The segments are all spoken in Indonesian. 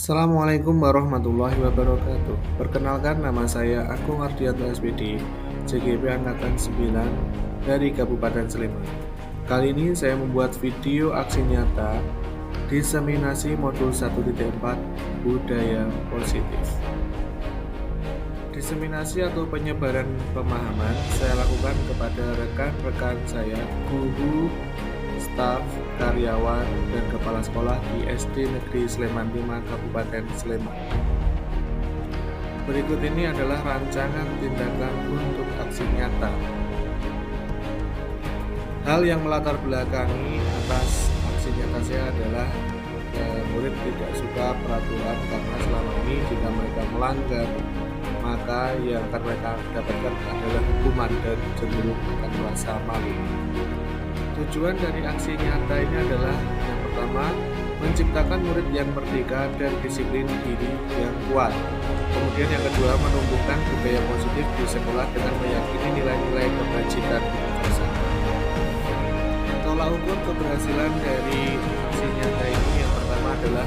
Assalamualaikum warahmatullahi wabarakatuh. Perkenalkan, nama saya Agung Ardianto SPD, CGP Angkatan 9 dari Kabupaten Sleman. Kali ini saya membuat video aksi nyata diseminasi modul 1.4 budaya positif. Diseminasi atau penyebaran pemahaman saya lakukan kepada rekan-rekan saya, guru, staf, karyawan, dan kepala sekolah di SD Negeri Sleman 5 Kabupaten Sleman. Berikut ini adalah rancangan tindakan untuk aksi nyata. Hal yang melatar belakangi atas aksi nyata saya adalah murid tidak suka peraturan karena selama ini jika mereka melanggar maka yang akan mereka dapatkan adalah hukuman dan cenderung akan merasa malu. Tujuan dari aksi nyata ini adalah yang pertama, menciptakan murid yang merdeka dan disiplin diri yang kuat. Kemudian yang kedua, menumbuhkan budaya positif di sekolah dengan meyakini nilai-nilai kebajikan universal. Tolak ukur keberhasilan dari aksi nyata ini yang pertama adalah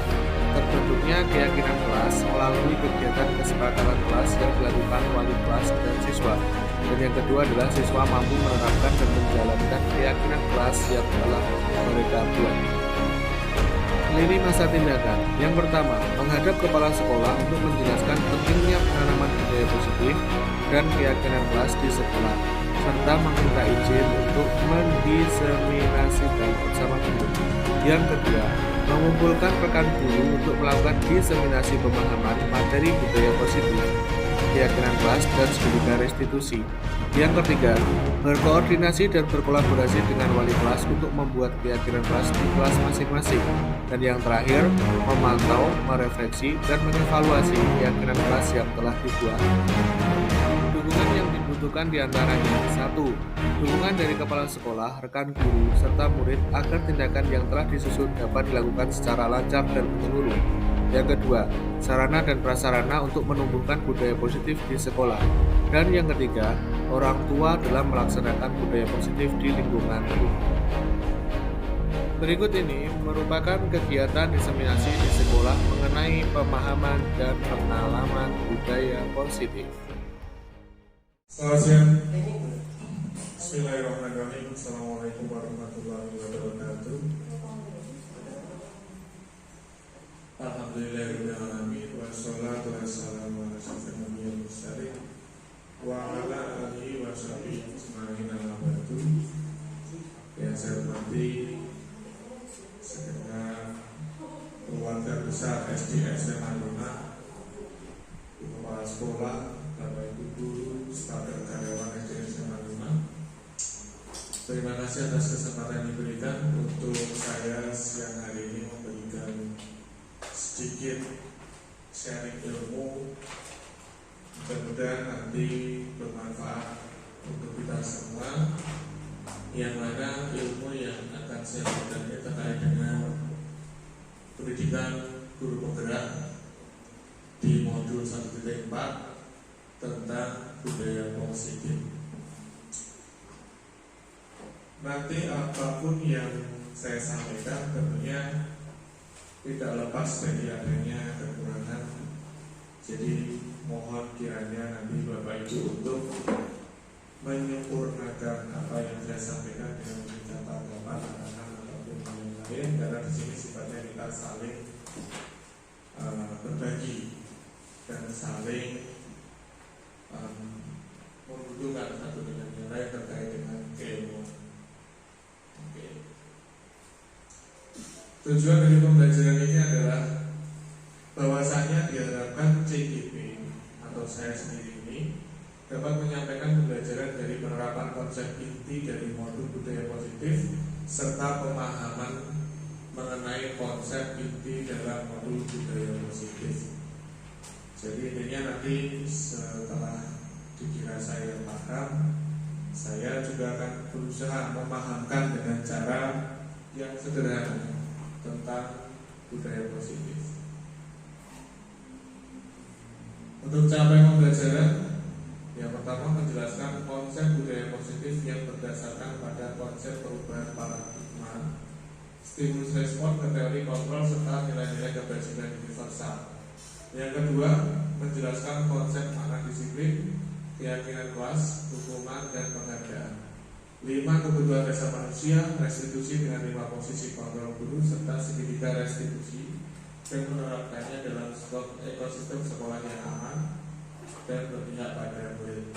terbentuknya keyakinan kelas melalui kegiatan kesepakatan kelas yang dilakukan wali kelas dan siswa. Dan yang kedua adalah siswa mampu menerapkan dan menjalankan keyakinan kelas yang telah mereka buat. Lini masa tindakan. Yang pertama, menghadap kepala sekolah untuk menjelaskan pentingnya penanaman budaya positif dan keyakinan kelas di sekolah, serta meminta izin untuk mendiseminasikan bersama guru. Yang kedua, mengumpulkan rekan guru untuk melakukan diseminasi pemahaman materi budaya positif, keyakinan kelas, dan studi restitusi. Yang ketiga, berkoordinasi dan berkolaborasi dengan wali kelas untuk membuat keyakinan kelas di kelas masing-masing. Dan yang terakhir, memantau, merefleksi, dan mengevaluasi keyakinan kelas yang telah dibuat. Dukungan yang dibutuhkan diantaranya: 1. Dukungan dari kepala sekolah, rekan guru, serta murid agar tindakan yang telah disusun dapat dilakukan secara lancar dan menyeluruh. Yang kedua, sarana dan prasarana untuk menumbuhkan budaya positif di sekolah. Dan yang ketiga, orang tua dalam melaksanakan budaya positif di lingkungan rumah. Berikut ini merupakan kegiatan diseminasi di sekolah mengenai pemahaman dan pengalaman budaya positif. Selamat siang. Bismillahirrahmanirrahim. Assalamualaikum warahmatullahi wabarakatuh. Alhamdulillahirrahmanirrahim. Wassalatu wassalamu ala asyrofil anbiya'i wal mursalin wa ala alihi wa sahbihi ajma'in amma ba'du. Yang saya hormati segenap keluarga besar SD SMA Luna, kepala sekolah, Bapak Ibu guru, staf dan karyawan SD SMA Luna. Terima kasih atas kesempatan yang diberikan untuk saya siang hari ini memberikan sedikit sharing ilmu. Mudah-mudahan nanti bermanfaat untuk kita semua. Yang mana ilmu yang akan saya berikan terkait dengan pendidikan guru penggerak di modul 1.4 tentang budaya positif. Nanti apapun yang saya sampaikan tentunya tidak lepas dari adanya kekurangan. Jadi mohon kiranya nanti Bapak Ibu untuk menyempurnakan apa yang saya sampaikan dengan mencatat gambar ataupun yang lain, karena di sini sifatnya kita saling berbagi dan saling membutuhkan satu dengan yang lain terkait dengan keilmuan. Tujuan dari pembelajaran ini adalah bahwasanya diharapkan CGP atau saya sendiri ini dapat menyampaikan pembelajaran dari penerapan konsep inti dari modul budaya positif serta pemahaman mengenai konsep inti dalam modul budaya positif. Jadi intinya nanti setelah dikira saya paham, saya juga akan berusaha memahamkan dengan cara yang sederhana tentang budaya positif. Untuk capaian pembelajaran, yang pertama menjelaskan konsep budaya positif yang berdasarkan pada konsep perubahan paradigma stimulus respon ke teori kontrol serta nilai-nilai kebersihan universal. Yang kedua, menjelaskan konsep makna disiplin, keyakinan kelas, hukuman, dan penghargaan. 5. Kebutuhan dasar manusia, restitusi dengan 5 posisi kontrol guru serta segitiga restitusi, dan menerapkannya dalam ekosistem sekolah yang aman dan berpihak pada murid.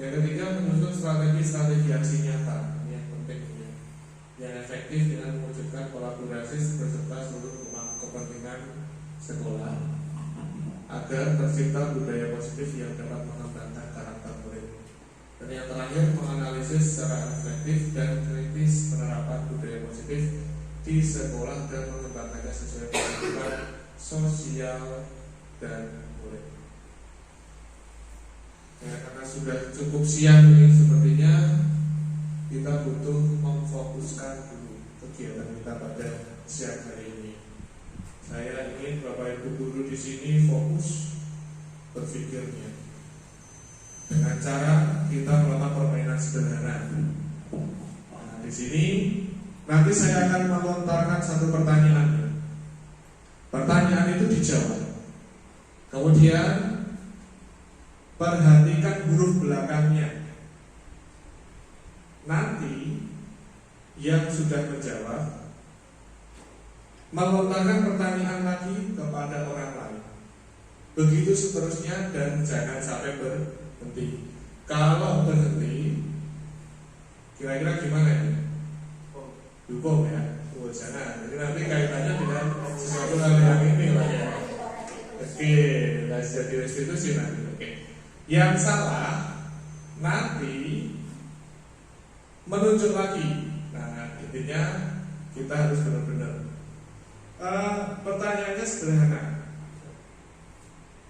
Yang ketiga, menyusun strategi aksi nyata, ini yang penting ya, yang efektif dengan mewujudkan kolaborasi beserta seluruh pemangku kepentingan sekolah agar tercipta budaya positif yang dapat mengembangkan karakter murid. Dan yang terakhir, menganalisis secara efektif dan kritis penerapan budaya positif di sekolah dan mengembangkannya sesuai kebutuhan sosial dan murid. Ya, karena sudah cukup siang ini, sepertinya kita butuh memfokuskan dulu kegiatan kita pada siang hari ini. Saya ingin Bapak Ibu guru di sini fokus berpikirnya dengan cara kita melakukan permainan sederhana. Nah, di sini nanti saya akan melontarkan satu pertanyaan. Pertanyaan itu dijawab. Kemudian perhatikan huruf belakangnya. Nanti yang sudah menjawab melontarkan pertanyaan lagi kepada orang lain. Begitu seterusnya dan jangan sampai berhenti. Kalau berhenti, kira-kira gimana ya? Hukum ya? Oh, jangan. Jadi nanti kaitannya dengan sesuatu hal yang ini lah ya. Oke, jadi restitusi nanti. Oke. Yang salah nanti menunjuk lagi. Nah, intinya kita harus benar-benar. Pertanyaannya sederhana.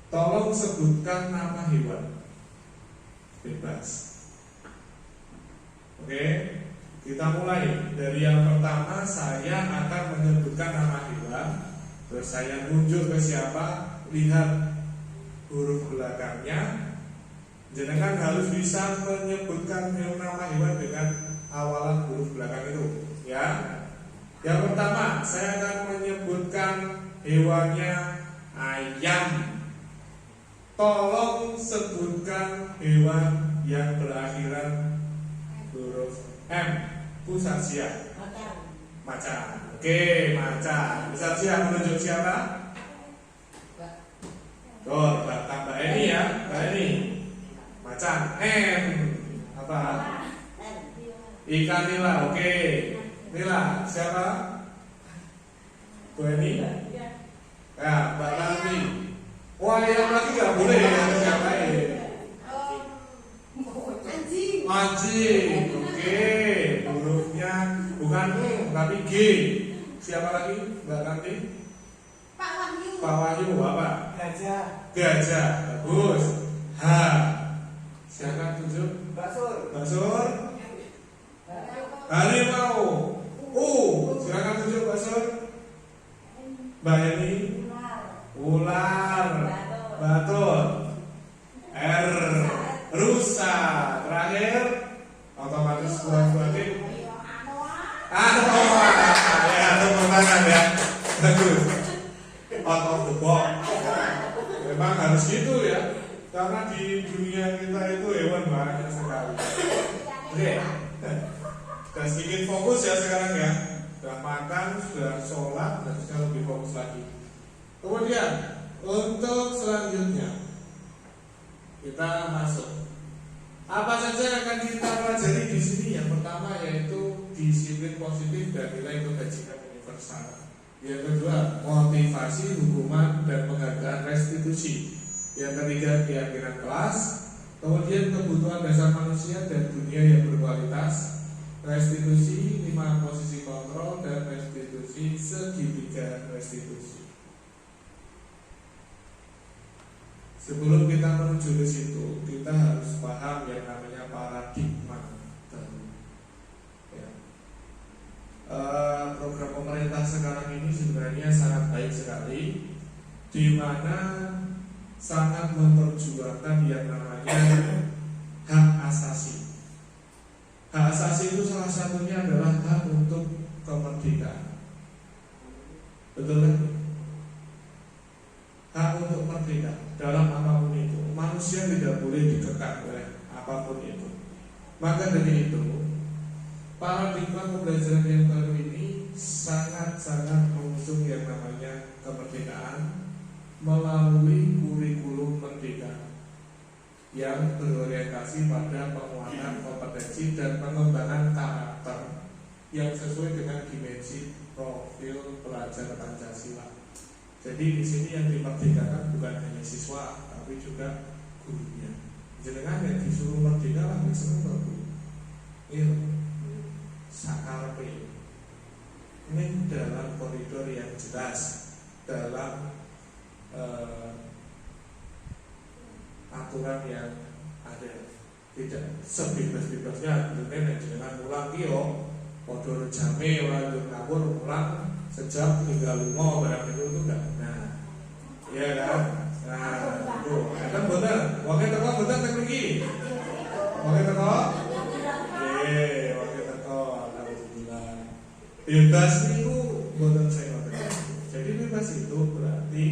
Tolong sebutkan nama hewan. Bebas. Oke, kita mulai dari yang pertama. Saya akan menyebutkan nama hewan. Terus saya nunjuk ke siapa, lihat huruf belakangnya. Jenengan harus bisa menyebutkan nama hewan dengan awalan huruf belakang itu, ya. Yang pertama, saya akan menyebutkan hewannya ayam. Tolong sebutkan hewan yang berakhiran huruf M. Pusat siap. Macan. Oke, macan. Pusat siap menunjuk siapa? Tuh, Mbak Eni ya, Mbak Eni. Macan. M. Apa? Ikan nila. Oke. Nila, siapa? Bu Eni? Ya, Mbak Tanti. Wah, yang lagi gak boleh ya, siapa ini? Anjing. Oke. Hurufnya bukan tapi G. Siapa lagi? Mbak Tanti? Pak Wahyu. Apa? Gajah. Bagus. H. Silakan tunjuk. Mbak Sur. Harimau. Silakan tunjuk Mbak Sur. Mbak Eni. Ular. Batul. R. Rusa. Terakhir otomatis buah-buahin. Ya, tepuk tangan ya. Bagus. Out of the box. Memang harus gitu ya. Karena di dunia kita itu hewan banyak sekali. Oke. Dan sedikit fokus ya sekarang ya. Sudah makan, sudah sholat, dan sekarang lebih fokus lagi. Kemudian untuk selanjutnya kita masuk. Apa saja yang akan kita pelajari di sini? Yang pertama yaitu disiplin positif dan nilai kebajikan universal. Yang kedua, motivasi, hukuman, dan penghargaan restitusi. Yang ketiga, keyakinan kelas. Kemudian kebutuhan dasar manusia dan dunia yang berkualitas. Restitusi, 5 posisi kontrol, dan restitusi, segitiga restitusi. Sebelum kita menuju ke situ, kita harus paham yang namanya paradigma baru. Ya. Program pemerintah sekarang ini sebenarnya sangat baik sekali, di mana sangat memperjuangkan yang namanya hak asasi. Hak asasi itu salah satunya adalah hak untuk kemerdekaan. Betul kan? Hak untuk merdeka dalam apapun itu. Manusia tidak boleh dikekang oleh apapun itu. Maka dari itu, paradigma pembelajaran yang baru ini sangat-sangat mengusung yang namanya kemerdekaan melalui kurikulum merdeka yang berorientasi pada penguatan kompetensi dan pengembangan karakter yang sesuai dengan dimensi profil pelajar Pancasila. Jadi di sini yang dimerdekakan bukan hanya siswa, tapi juga gurunya. Jenengan yang disuruh merdeka lah, seneng bagus. Iya, sakarpe. Ini dalam koridor yang jelas, dalam aturan yang ada. Tidak sebebas-bebasnya. Jenengan pulang yo, podo jame orang ngawur pulang sejam hingga 5 barang itu enggak benar. Iya kan? Nah, itu kan benar. Wong teko bener teknologi. Wong teko? Wong teko alhamdulillah. Bebas itu bener saya ngatakan. Jadi bebas itu berarti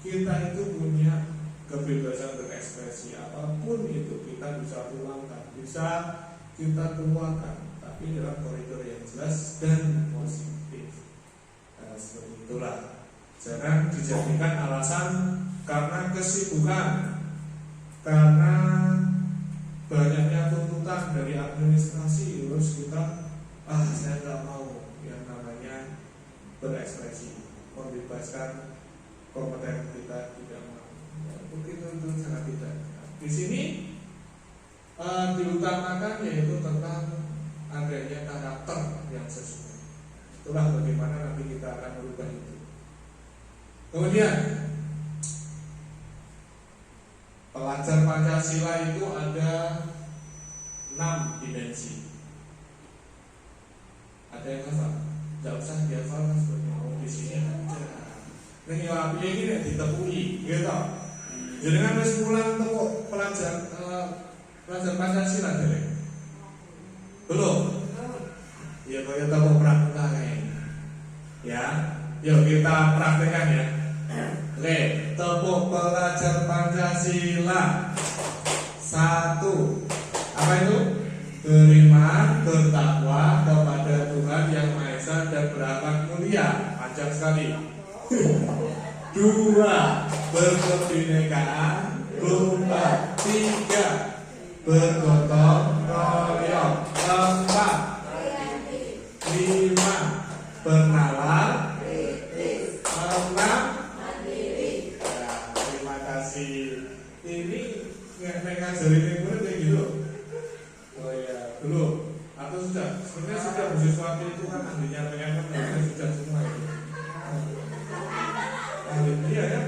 kita itu punya kebebasan berekspresi apapun itu kita bisa tuangkan, bisa kita keluarkan, tapi dalam koridor yang jelas dan positif. Seperti itulah. Jangan dijadikan alasan karena kesibukan, karena banyaknya tuntutan dari administrasi, terus kita saya nggak mau yang namanya berekspresi, membebaskan kompeten kita tidak mau. Mungkin itu sangat tidak. Di sini diutamakan yaitu tentang adanya karakter yang sesuai. Itulah bagaimana nanti kita akan merubah itu. Kemudian pelajar Pancasila itu ada 6 dimensi. Ada yang hafal? Tidak usah dihafal kan sebenarnya. Di sini ada. Ning yo api iki nek ditepui, gitu. Jenengan wis mulang teko pelajar Pancasila dereng? Belum? Ya kaya teko praktek ya. Yuk kita praktekkan ya. Oke, tepuk pelajar Pancasila. 1. Apa itu? Beriman, bertakwa kepada Tuhan Yang Maha Esa dan berakhlak mulia. Panjang sekali. 2. Berkebinekaan. 3. Bergotong royong. 4. 5. Bernalar. 6. Mandiri. Ya, terima kasih. Ini ngajari murid kayak gitu. Oh ya, belum. Atau sudah? Sebenarnya sudah sesuatu itu kan ahlinya pengen sudah semua itu. Iya ya.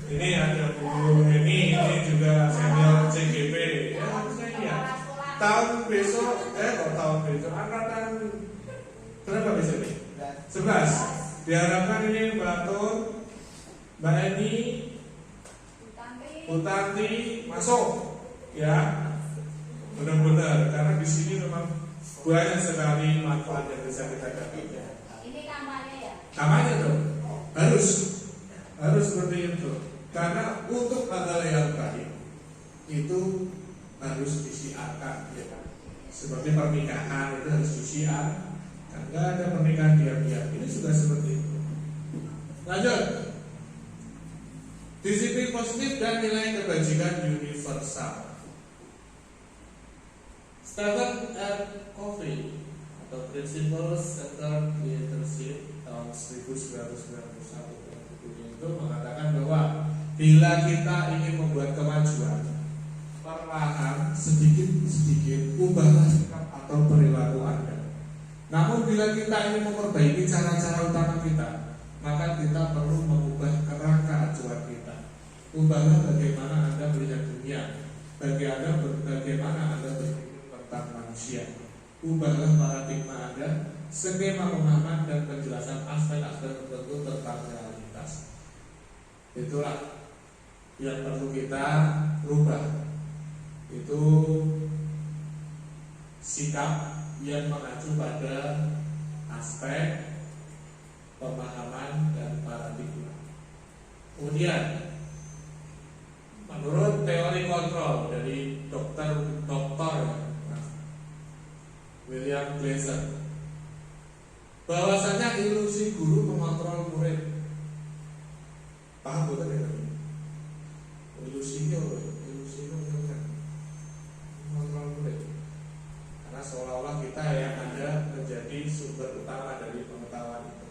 Ini ada Bu ini juga senior CGP. Ya harusnya iya. Tahun besok, tahun besok angkatan berapa besok ini? 11. Diharapkan ini Mbak Tun, Mbak Eni, Bu Tanti masuk, ya. Benar-benar karena di sini memang banyak sekali manfaat yang bisa kita dapatkan. Ini kamarnya ya? Kamarnya dong, harus seperti itu. Karena untuk hal yang baik itu harus disiarkan, ya kan? Seperti pernikahan itu harus disiar. Nggak ada pernikahan diam-diam. Ini sudah seperti itu. Lanjut. Disiplin positif dan nilai kebajikan universal. Stephen R. Covey atau Principles Centered Leadership tahun 1991 itu mengatakan bahwa bila kita ingin membuat kemajuan, perlahan sedikit-sedikit ubahlah sikap atau perilaku Anda. Namun bila kita ingin memperbaiki cara-cara utama kita, maka kita perlu mengubah kerangka acuan kita. Ubahlah bagaimana Anda melihat dunia, bagaimana Anda berpikir tentang manusia. Ubahlah paradigma Anda, skema pemahaman dan penjelasan aspek-aspek tertentu tentang realitas. Itulah yang perlu kita rubah. Itu sikap yang mengacu pada aspek pemahaman dan paradigma. Kemudian menurut teori kontrol dari dokter William Glasser, bahwasanya ilusi guru mengontrol murid. Paham betul ya? Ilusi itu mengontrol murid. Karena seolah-olah kita yang ada menjadi sumber utama dari pengetahuan itu.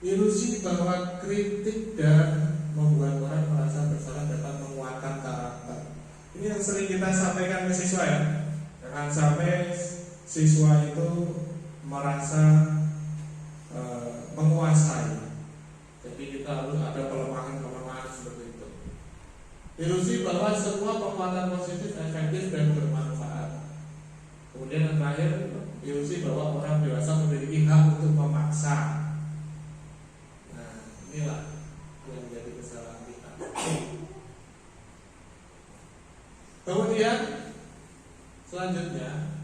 Ilusi bahwa kritik dan membuat orang merasa bersalah dapat menguatkan karakter. Ini yang sering kita sampaikan ke siswa ya. Jangan sampai siswa itu merasa menguasai. Jadi kita harus ada pelemahan seperti itu. Ilusi bahwa semua penguatan positif efektif dan bermanfaat. Kemudian yang terakhir, ilusi bahwa orang dewasa memiliki hak untuk memaksa. Nah, inilah yang menjadi kesalahan kita. Kemudian selanjutnya,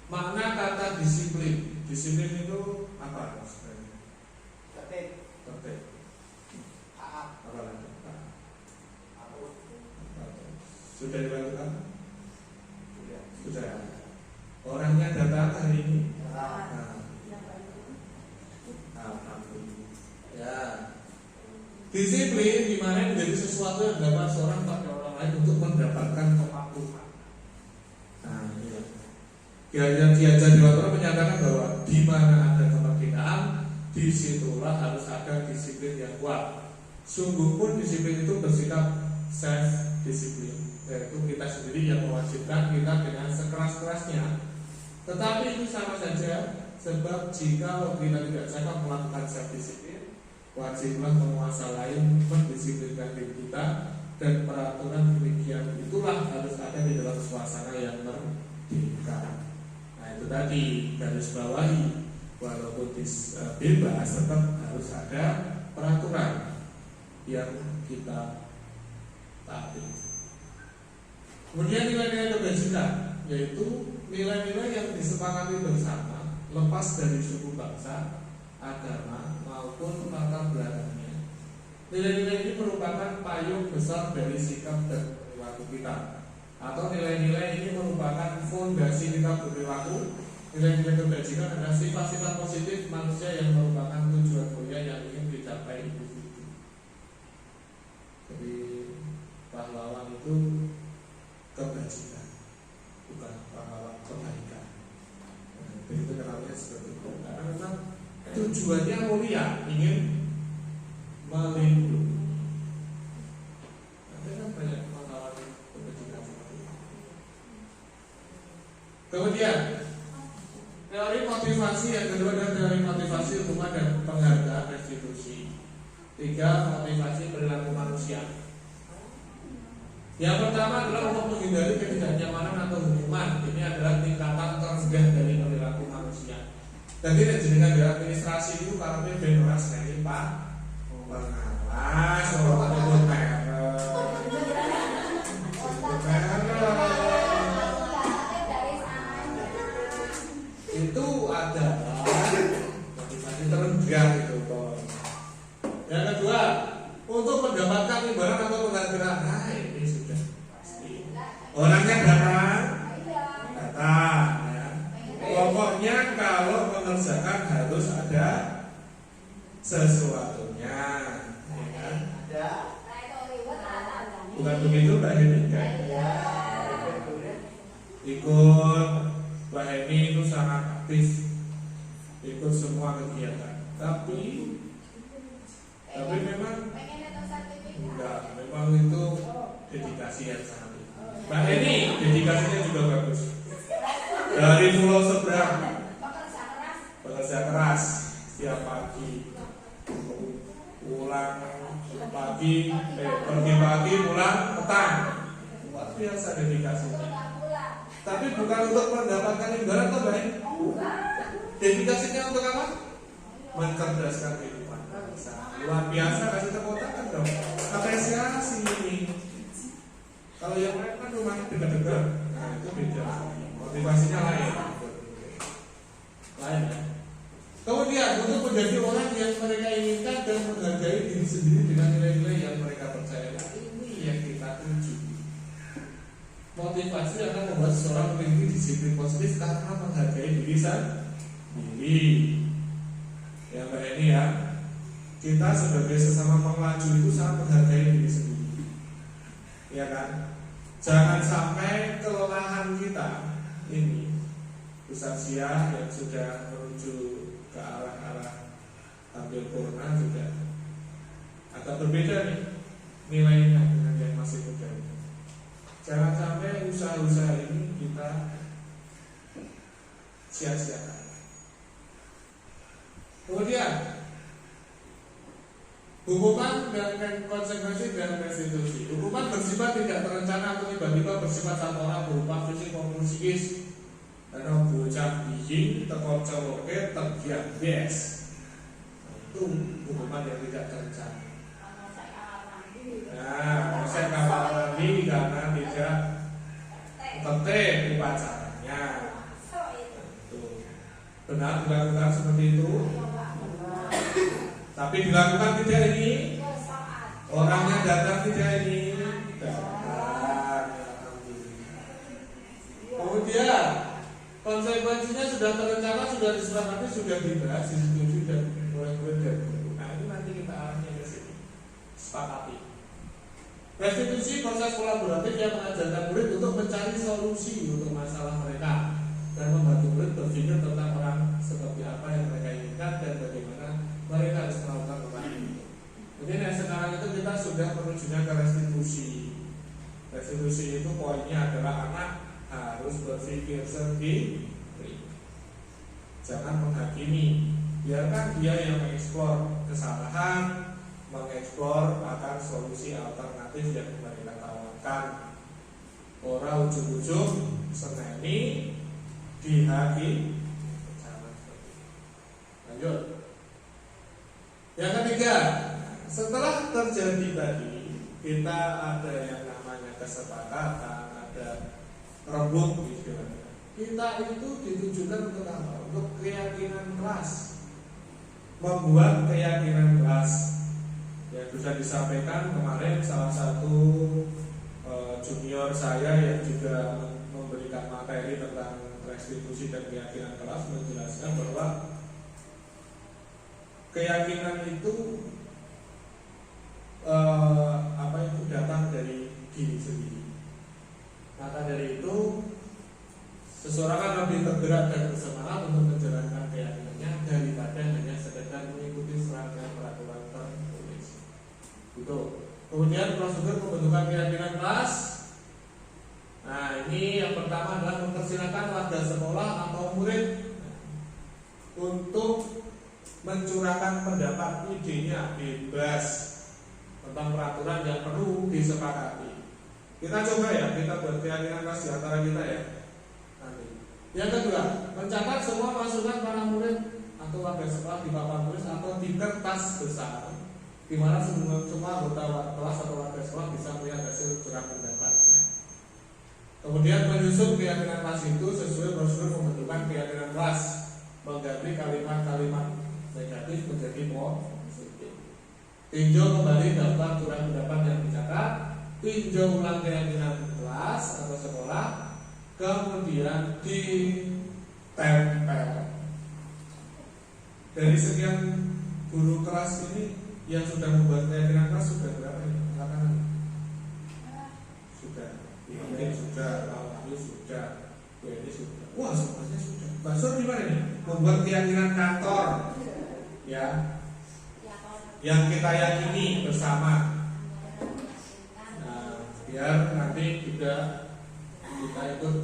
makna kata disiplin. Disiplin itu apa maksudnya? Tertib. Apa lagi? Sudah dilakukan? Sudah. Orangnya datang hari ini. Ya. Disiplin dimana menjadi sesuatu yang dapat seorang pada orang lain untuk mendapatkan kepatuhan. Nah, ini Diajar Diwatara menyatakan bahwa di mana ada kemerdekaan, disitulah harus ada disiplin yang kuat. Sungguh pun disiplin itu bersikap self disiplin, yaitu kita sendiri yang mewajibkan kita dengan sekeras-kerasnya. Tetapi itu sama saja, sebab jika kita tidak cakap melakukan self disiplin, wajiblah penguasa lain mendisiplinkan diri kita, dan peraturan demikian itulah harus ada di dalam suasana yang merdeka. Itu tadi garis bawahi, walaupun bebas tetap harus ada peraturan yang kita taati. Kemudian nilai-nilai kebajikan, yaitu nilai-nilai yang disepakati bersama, lepas dari suku bangsa, agama maupun latar belakangnya. Nilai-nilai ini merupakan payung besar dari sikap dan perilaku kita, atau nilai-nilai ini merupakan fondasi kita berperilaku. Nilai-nilai kebajikan adalah sifat-sifat positif manusia yang merupakan tujuan mulia yang ingin dicapai individu. Jadi pahlawan itu kebajikan, bukan pahlawan kebaikan. Nah, itu kenapa seperti itu? Karena memang tujuannya mulia, ingin melindungi. Ada kan banyak pahlawan kebajikan seperti itu. Kemudian teori motivasi yang kedua adalah teori motivasi rumah dan penghargaan restitusi. 3. Motivasi perilaku manusia. Yang pertama adalah untuk menghindari ketidaknyamanan atau hukuman. Ini adalah tingkatan terendah dari perilaku manusia. Jadi jenengan di administrasi itu kalau ben ora seneni Pak pengawas ora ada merek. Itu adalah motivasi terendah itu. Yang kedua, untuk mendapatkan imbalan atau penghargaan. Nah, ini sudah pasti. Orangnya datang ya. Pokoknya kalau mengerjakan harus ada sesuatunya, ya kan? Bukan begitu Mbak Heni? Ikut Mbak Heni itu sangat aktif, ikut semua kegiatan. Tapi memang enggak, memang itu dedikasi yang sangat. Mbak Heni dedikasinya juga bagus. Dari pulau seberang bekerja keras setiap pagi, pulang pagi, pergi pagi, pulang petang. Luar biasa dedikasinya. Tapi bukan untuk mendapatkan imbalan, Mbak Heni. Dedikasinya untuk apa? Mencerdaskan kehidupan bangsa. Luar biasa, kasih tepuk tangan dong. Apresiasi. Kalau yang lain kan rumahnya dekat-dekat, nah itu beda. Motivasinya lain. Lain ya. Kemudian untuk menjadi orang yang mereka inginkan dan menghargai diri sendiri dengan nilai-nilai yang mereka percaya, ini yang kita tuju. Motivasi akan membuat seseorang memiliki disiplin positif karena menghargai diri sendiri. Yang kayak ini ya, kita sebagai sesama pengelaju itu sangat menghargai diri sendiri, ya kan? Jangan sampai kelelahan kita ini usia yang sudah menuju ke arah-arah hampir purna juga agak berbeda nih nilainya dengan yang masih muda. Jangan sampai usaha-usaha ini kita sia-siakan. Kemudian hukuman dan konsekuensi dan restitusi. Hukuman bersifat tidak terencana atau tiba-tiba bersifat satu orang berupa fisik maupun psikis. Karena bocah biji teko cowoke tergiat yes. Itu hukuman yang tidak terencana. Nah, saya kapal lagi karena tidak tertib upacaranya. Benar dilakukan seperti itu. Tapi dilakukan tidak ini. Orangnya datang tidak ini. Datang. Kemudian konsekuensinya sudah terencana, sudah disepakati, sudah dibahas, disetujui dan mulai dan guru. Nah ini nanti kita arahnya ke sini. Sepakati. Restitusi proses kolaboratif yang mengajarkan murid untuk mencari solusi untuk masalah mereka dan membantu murid berpikir tentang orang seperti apa yang mereka inginkan dan bagaimana mereka harus melakukan perubahan itu. Kemudian yang sekarang itu kita sudah menujunya ke restitusi. Restitusi itu poinnya adalah anak harus berpikir sendiri, jangan menghakimi. Biarkan dia yang mengeksplor kesalahan, mengeksplor akan solusi alternatif yang mereka tawarkan. Orang ujung-ujung seneni dihakimi. Lanjut. Yang ketiga, setelah terjadi tadi, kita ada yang namanya kesepakatan, ada rembuk istilahnya. Kita itu ditujukan untuk apa? Untuk keyakinan kelas. Membuat keyakinan kelas. Ya sudah disampaikan kemarin salah satu junior saya yang juga memberikan materi tentang restitusi dan keyakinan kelas menjelaskan bahwa keyakinan itu itu datang dari diri sendiri. Maka dari itu seseorang akan lebih tergerak dan bersemangat untuk menjalankan keyakinannya daripada hanya sekedar mengikuti serangkaian peraturan tertulis. Itu. Kemudian prosedur pembentukan keyakinan kelas. Nah ini yang pertama adalah mempersilakan warga sekolah atau murid untuk mencurahkan pendapat, idenya bebas tentang peraturan yang perlu disepakati. Kita coba ya, kita buat keyakinan kelas di antara kita ya. Nanti. Yang kedua, mencatat semua masukan para murid atau warga sekolah di papan tulis atau di kertas besar, di mana semua anggota kelas atau warga sekolah bisa melihat hasil curah pendapatnya. Kemudian menyusun keyakinan kelas itu sesuai prosedur pembentukan keyakinan kelas, mengganti kalimat-kalimat negatif menjadi positif. Tinjau kembali daftar curah pendapat yang dicatat, tinjau ulang keyakinan kelas atau sekolah, kemudian ditempel. Dari sekian guru kelas ini yang sudah membuat keyakinan kelas sudah berapa ini? Silakan. Sudah, ini sudah, ini sudah, ini sudah. Wah, semuanya sudah. Mbak Sur gimana nih? Membuat keyakinan kantor, ya, yang kita yakini bersama. Nah, biar nanti juga kita ikut.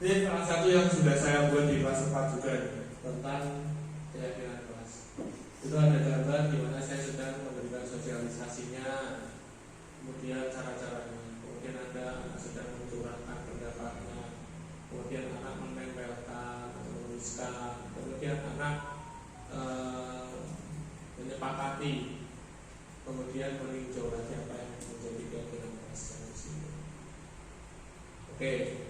Ini salah satu yang sudah saya buat di kelas 4 juga tentang keyakinan kelas. Itu ada gambar di mana saya sedang memberikan sosialisasinya, kemudian cara-caranya, kemudian ada sedang mencurahkan pendapatnya, kemudian anak menempelkan atau menuliskan, kemudian anak menyepakati, kemudian meninjau lagi apa yang menjadi keyakinan kelas di sini. Oke.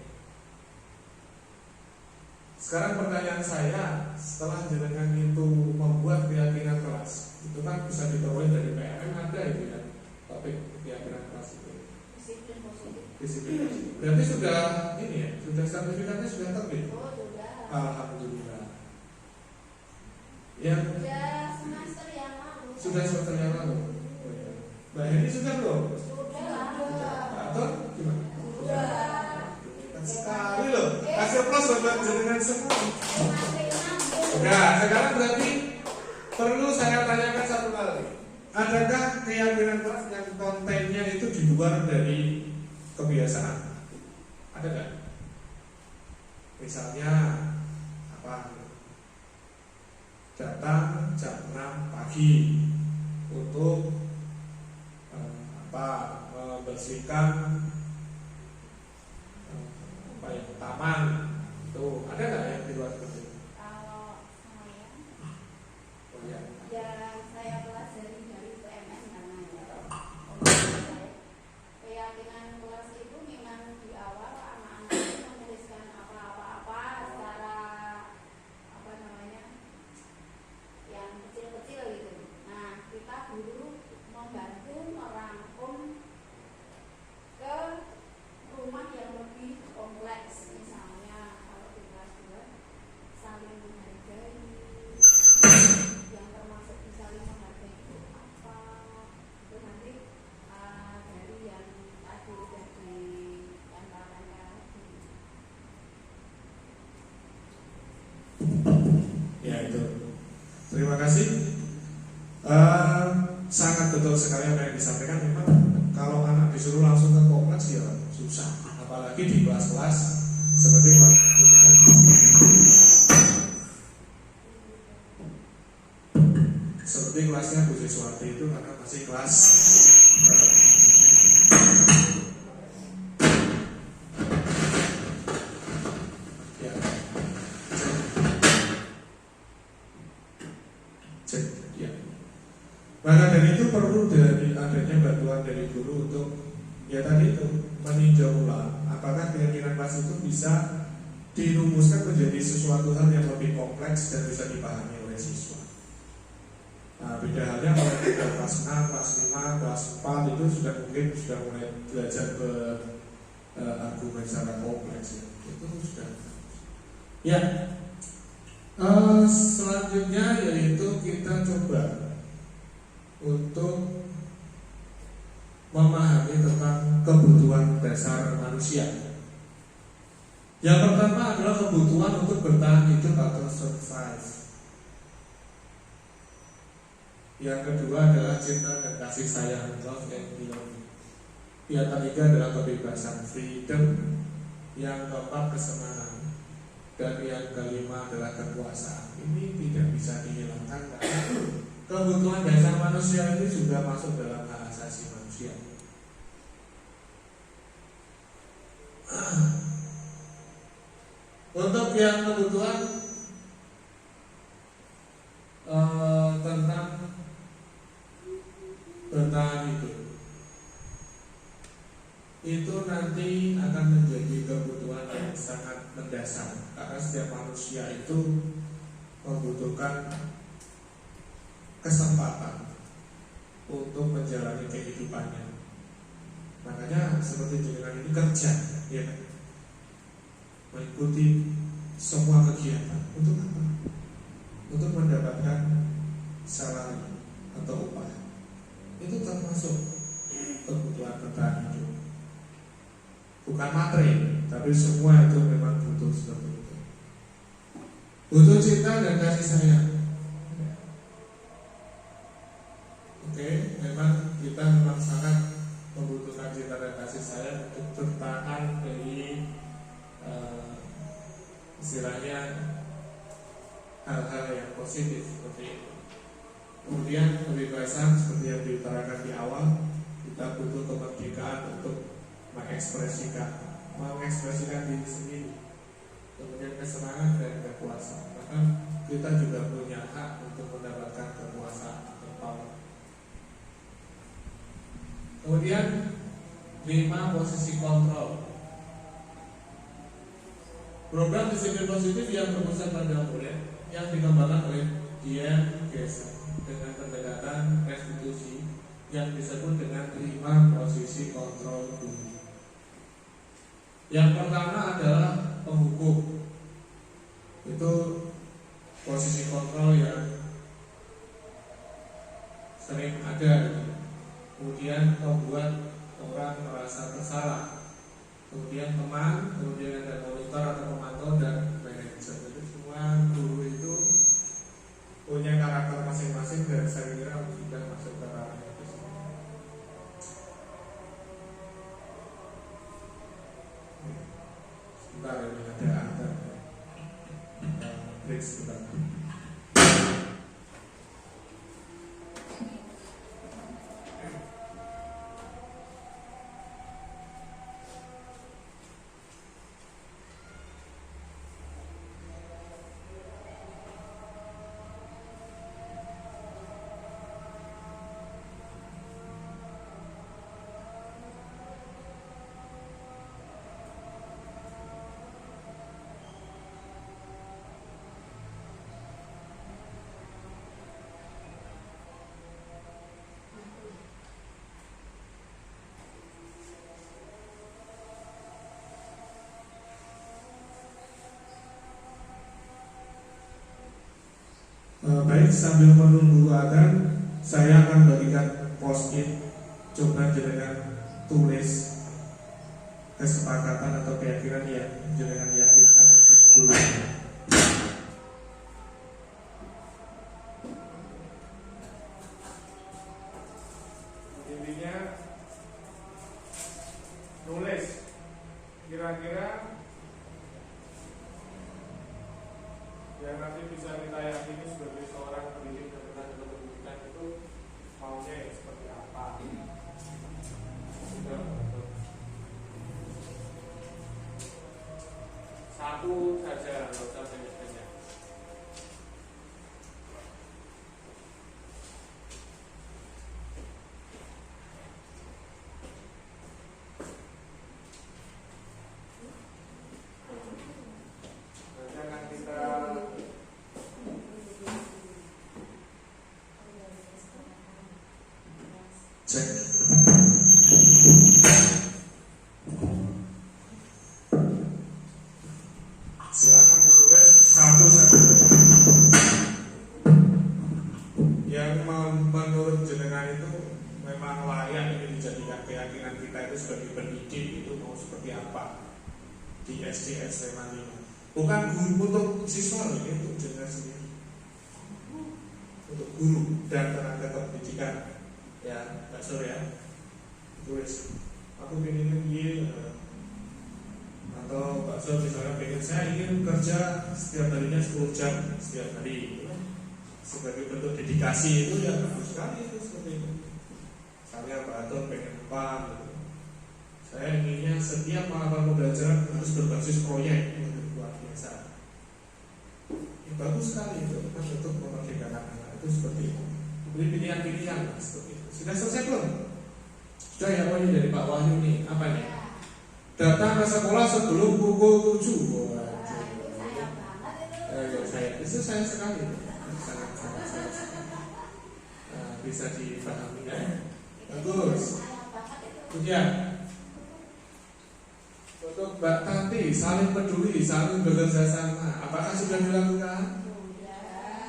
Sekarang pertanyaan saya, setelah jenengan itu membuat keyakinan kelas, itu kan bisa diperoleh dari PMM, ada itu ya, topik keyakinan kelas itu. Disiplin positif. Berarti sudah ini ya, sudah sertifikatnya sudah terbit. Oh, sudah. Alhamdulillah. Ya. Sudah semester yang lalu. Oh, ya. Mbak Heni sudah belum? Sudah. Atau gimana? Sudah. Sekali loh. Kasih plus buat jenengan semua. Nah, sekarang berarti perlu saya tanyakan satu kali. Adakah keyakinan kelas yang kontennya itu di luar dari kebiasaan? Ada nggak? Misalnya apa? Datang jam 6 pagi untuk membersihkan taman. Tuh, ada nggak yang di luar seperti itu? Kalau saya, Oh ya. yang saya pelajari dari PMS namanya. Keyakinan kelas itu memang di awal anak-anak itu menuliskan apa-apa secara yang kecil-kecil gitu. Nah, kita guru membantu merangkum ke rumah yang lebih kompleks. Misalnya kalau di kelas 2 saling menghargai, yang termasuk di saling menghargai itu apa, itu nanti dari yang tadi udah ditempelkan lagi. Ya itu. Terima kasih. Sangat betul sekali apa yang disampaikan. Memang kalau anak disuruh langsung ke kompleks ya susah, apalagi di kelas-kelas seperti kelasnya Bu Siswati itu karena masih kelas ya. Cek ya. Maka dari itu perlu dari adanya bantuan dari guru untuk ya tadi itu meninjau ulang apakah keyakinan kelas itu bisa dirumuskan menjadi sesuatu hal yang lebih kompleks dan bisa dipahami oleh siswa. Nah, beda halnya kalau kita kelas 6, kelas 5, kelas 4 itu sudah mulai belajar argumen secara kompleks ya. Itu sudah. Ya. Selanjutnya yaitu kita coba untuk memahami tentang kebutuhan dasar manusia. Yang pertama adalah kebutuhan untuk bertahan hidup atau survive. Yang kedua adalah cinta dan kasih sayang, love and belonging. Yang ketiga adalah kebebasan, freedom. Yang keempat kesenangan. Dan yang kelima adalah kekuasaan. Ini tidak bisa dihilangkan karena kebutuhan dasar manusia ini sudah masuk dalam hak asasi manusia. Untuk yang kebutuhan tentang bertahan hidup itu nanti akan menjadi kebutuhan yang sangat mendasar karena setiap manusia itu membutuhkan kesempatan untuk menjalani kehidupannya. Makanya seperti jenengan ini kerja, ya, mengikuti semua kegiatan untuk apa? Untuk mendapatkan salari atau upah. Itu termasuk kebutuhan bertahan hidup. Bukan materi, tapi semua itu memang butuh seperti itu. Butuh cinta dan kasih sayang. Oke, memang kita memang sangat membutuhkan cinta dan kasih sayang untuk bertahan dari istilahnya hal-hal yang positif seperti itu. Kemudian kebebasan seperti yang diutarakan di awal, kita butuh kemerdekaan untuk mengekspresikan diri sendiri. kemudian kesenangan dan kekuasaan. Maka kita juga punya hak untuk mendapatkan kekuasaan atau power. Kemudian 5 posisi kontrol. Program disiplin positif yang berpusat pada murid yang dikembangkan oleh Diane Gesser dengan pendekatan restitusi yang disebut dengan 5 posisi kontrol guru. Yang pertama adalah penghukum. Itu posisi kontrol yang sering ada. Kemudian membuat orang merasa bersalah. Kemudian teman, kemudian ada monitor atau pemantau dan manajer. Jadi semua guru itu punya karakter masing-masing dan saya kira sudah masuk ke ranah itu semua. Sebentar ini ada break sebentar. Baik, sambil menunggu adzan, saya akan bagikan post-it. Coba jenengan tulis kesepakatan atau keyakinan yang jenengan yakinkan untuk guru. Intinya tulis kira-kira yang nanti bisa kita yakini sebagai seorang pendidik dan tenaga pendidikan itu maunya yang seperti apa. Satu saja, nggak usah banyak-banyak. Nanti akan kita cek. Silakan ditulis satu saja yang menurut jenengan itu memang layak ini dijadikan keyakinan kita itu sebagai pendidik itu mau seperti apa di SD SMA 5. Bukan guru untuk siswa loh, ini untuk jenengan sendiri, untuk guru dan tenaga pendidikan. Ya, Mbak Sur ya, tulis aku ingin ini atau Mbak Sur misalnya pengen saya ingin kerja setiap harinya 10 jam setiap hari sebagai bentuk dedikasi itu ya bagus sekali itu seperti itu. Misalnya Mbak Atur pengen apa gitu. Saya inginnya setiap mata pembelajaran harus berbasis proyek, itu luar biasa. Ya, bagus sekali itu kan bentuk memerdekakan anak itu seperti itu. Beri pilihan-pilihan seperti itu. Sudah selesai belum? Sudah ya, poinnya dari Pak Wahyu nih. Apa nih? Datang ke sekolah sebelum pukul 7. Itu saya sekali. Sangat. Bisa dipahami ya. Bagus. Kemudian untuk Mbak Tati, saling peduli, saling bekerja sama. Apakah sudah dilakukan?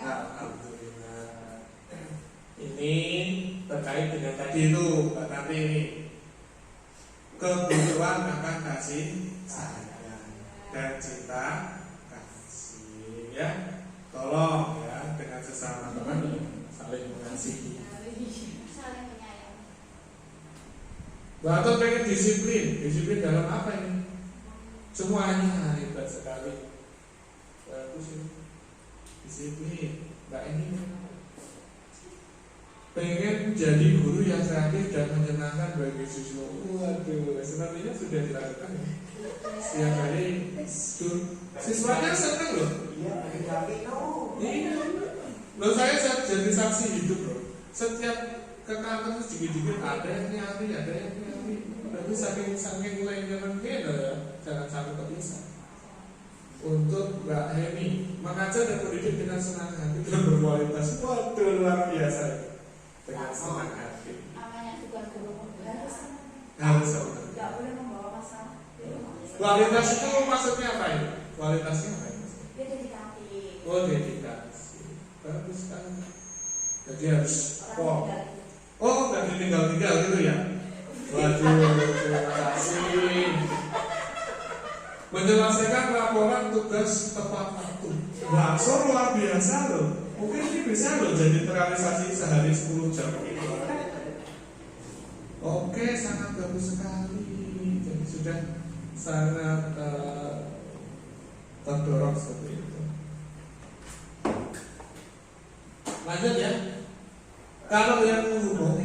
Alhamdulillah. Ini terkait dengan tadi itu Mbak Tati ini, kebutuhan akan kasih sayang dan cinta kasih ya. Tolong ya dengan sesama teman saling mengasihi. Saling menyayangi. Mbak Atur pengen disiplin dalam apa ini? Semuanya hebat sekali. Bagus ini. Disiplin. Mbak ini pengen jadi guru yang kreatif dan menyenangkan bagi siswa. Waduh, sepertinya sudah dilakukan ya. Setiap hari siswanya senang loh. Iya. Loh saya jadi saksi hidup loh. Setiap ke kantor sedikit-sedikit ada yang nyari. Tapi saking lainnya loh ya, jangan sampai kepisah. Untuk Mbak Heni, mengajar dan mendidik dengan senang hati dan berkualitas. Waduh, luar biasa. Dengan senang hati. Namanya juga guru Harus tidak boleh membawa masalah. Kualitas itu maksudnya apa ini? Kualitasnya apa ini? Dia dedikatif. Oh, dedikasi. Bagus sekali. Jadi harus nggak ditinggal-tinggal gitu ya. Waduh, terima kasih. Menyelesaikan laporan tugas tepat waktu. Langsung luar biasa loh. Mungkin ini bisa loh jadi terrealisasi sehari 10 jam. Oke, sangat bagus sekali. Jadi sudah sangat terdorong seperti itu. Lanjut ya. Kalau yang penghukum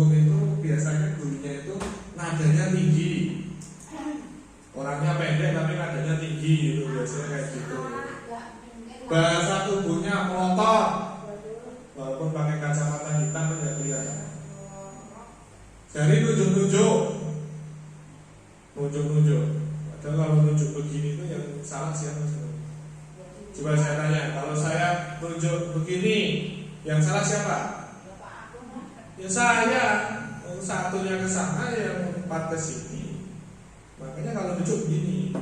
itu biasanya gurunya itu nadanya tinggi. Orangnya pendek tapi nadanya tinggi gitu, biasanya kayak gitu. Bahasa tubuhnya melotot, walaupun pakai kacamata hitam kan nggak kelihatan. Jadi nunjuk-nunjuk. Padahal kalau nunjuk begini itu yang salah siapa sebenarnya? Coba saya tanya, kalau saya nunjuk begini, yang salah siapa? Ya saya. Satunya ke sana, yang 4 ke sini. Makanya kalau nunjuk begini,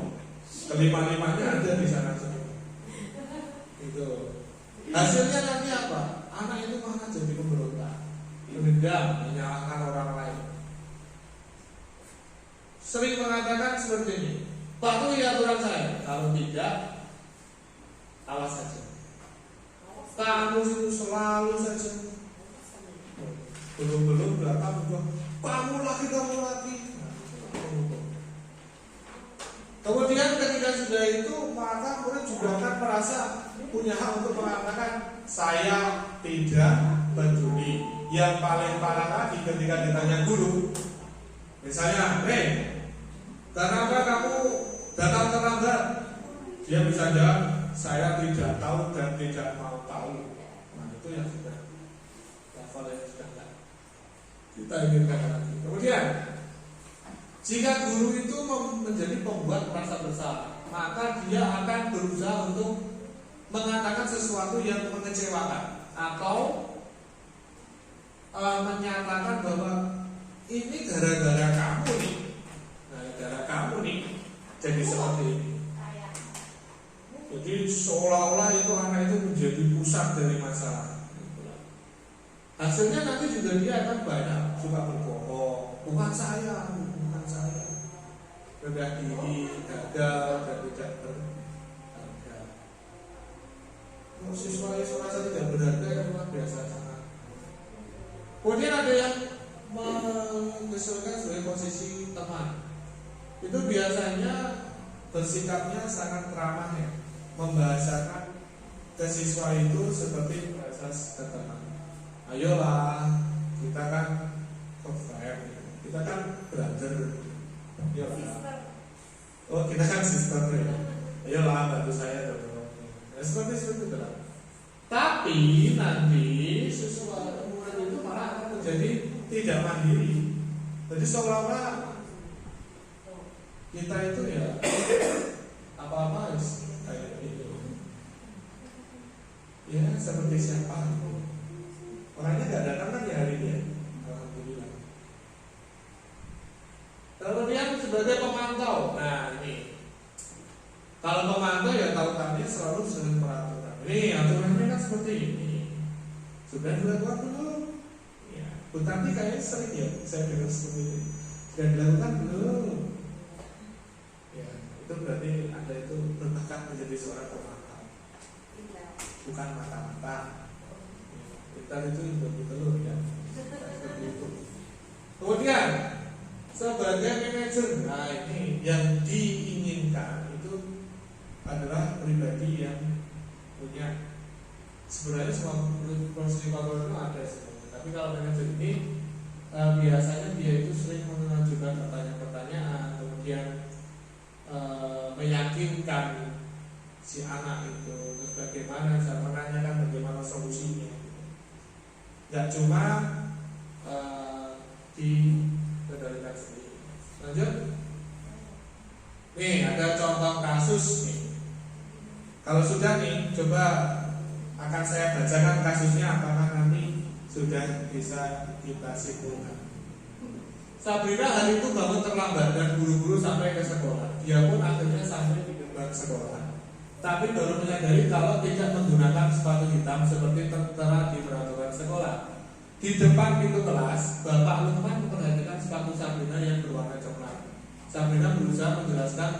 kelima-limanya ada di sana semua. Itu. Hasilnya nanti apa? Anak itu malah jadi pemberontak, dendam, menyalahkan orang lain. Sering mengatakan seperti ini, patuhi aturan saya. Kalau tidak, awas saja. Kamu itu selalu saja. Belum belakang kamu lagi. Kemudian ketika sudah itu, maka murid juga akan merasa punya hak untuk mengatakan saya tidak peduli. Yang paling parah lagi ketika ditanya guru, misalnya, kenapa kamu datang terlambat? Dia bisa jawab, saya tidak tahu dan tidak mau tahu. Nah itu yang sudah level yang sudah kita inginkan lagi. Kemudian, jika guru itu menjadi pembuat merasa besar, maka dia akan berusaha untuk mengatakan sesuatu yang mengecewakan atau menyatakan bahwa ini gara-gara kamu nih. Nah, gara kamu nih jadi seperti ini. Jadi seolah-olah itu anak itu menjadi pusat dari masalah. Hasilnya nanti juga dia akan banyak suka berbohong. Bukan saya. Rendah diri, gagal, dan tidak berharga. Siswa merasa tidak berharga yang luar biasa sangat. Kemudian ada yang mengusulkan sebagai posisi teman. Itu biasanya bersikapnya sangat ramah ya, membahasakan ke siswa itu seperti bahasa teman. Ayolah, kita kan kita kan brother. Oh kita kan sister ya. Ayolah bantu saya dong. Seperti itu lah. Tapi nanti siswa murid itu malah akan menjadi tidak mandiri. Jadi seolah-olah kita itu ya apa-apa kayak itu. Ya seperti siapa? Orangnya nggak datang kan ya hari ini. Alhamdulillah. Kemudian sebagai pemantau, nah ini kalau pemantau ya tautannya selalu dengan peraturan. Ini aturannya kan seperti ini. Sudah dilakukan belum? Ya, Bu Tanti kayaknya sering ya saya dengar seperti ini. Sudah dilakukan belum? Ya, itu berarti Anda itu berbakat menjadi seorang pemantau, bukan mata-mata. Kita itu betul-betul ya. Seperti itu. Kemudian sebagai manajer, nah ini yang diinginkan itu adalah pribadi yang punya Sebenarnya semua prosedur itu ada sebenarnya. Tapi kalau manajer ini biasanya dia itu sering mengajukan pertanyaan-pertanyaan, kemudian meyakinkan si anak itu, terus bagaimana, saya menanyakan bagaimana solusinya. Gak cuma dikendalikan sendiri. Lanjut. Nih ada contoh kasus nih. Kalau sudah nih, coba akan saya bacakan kasusnya, apakah nanti sudah bisa kita simpulkan. Sabrina hari itu bangun terlambat dan buru-buru sampai ke sekolah. Dia pun akhirnya sampai di gerbang sekolah, tapi baru menyadari kalau tidak menggunakan sepatu hitam seperti tertera di peraturan sekolah. Di depan pintu kelas, Bapak Lukman memperhatikan sepatu Sabrina yang berwarna coklat. Sabrina berusaha menjelaskan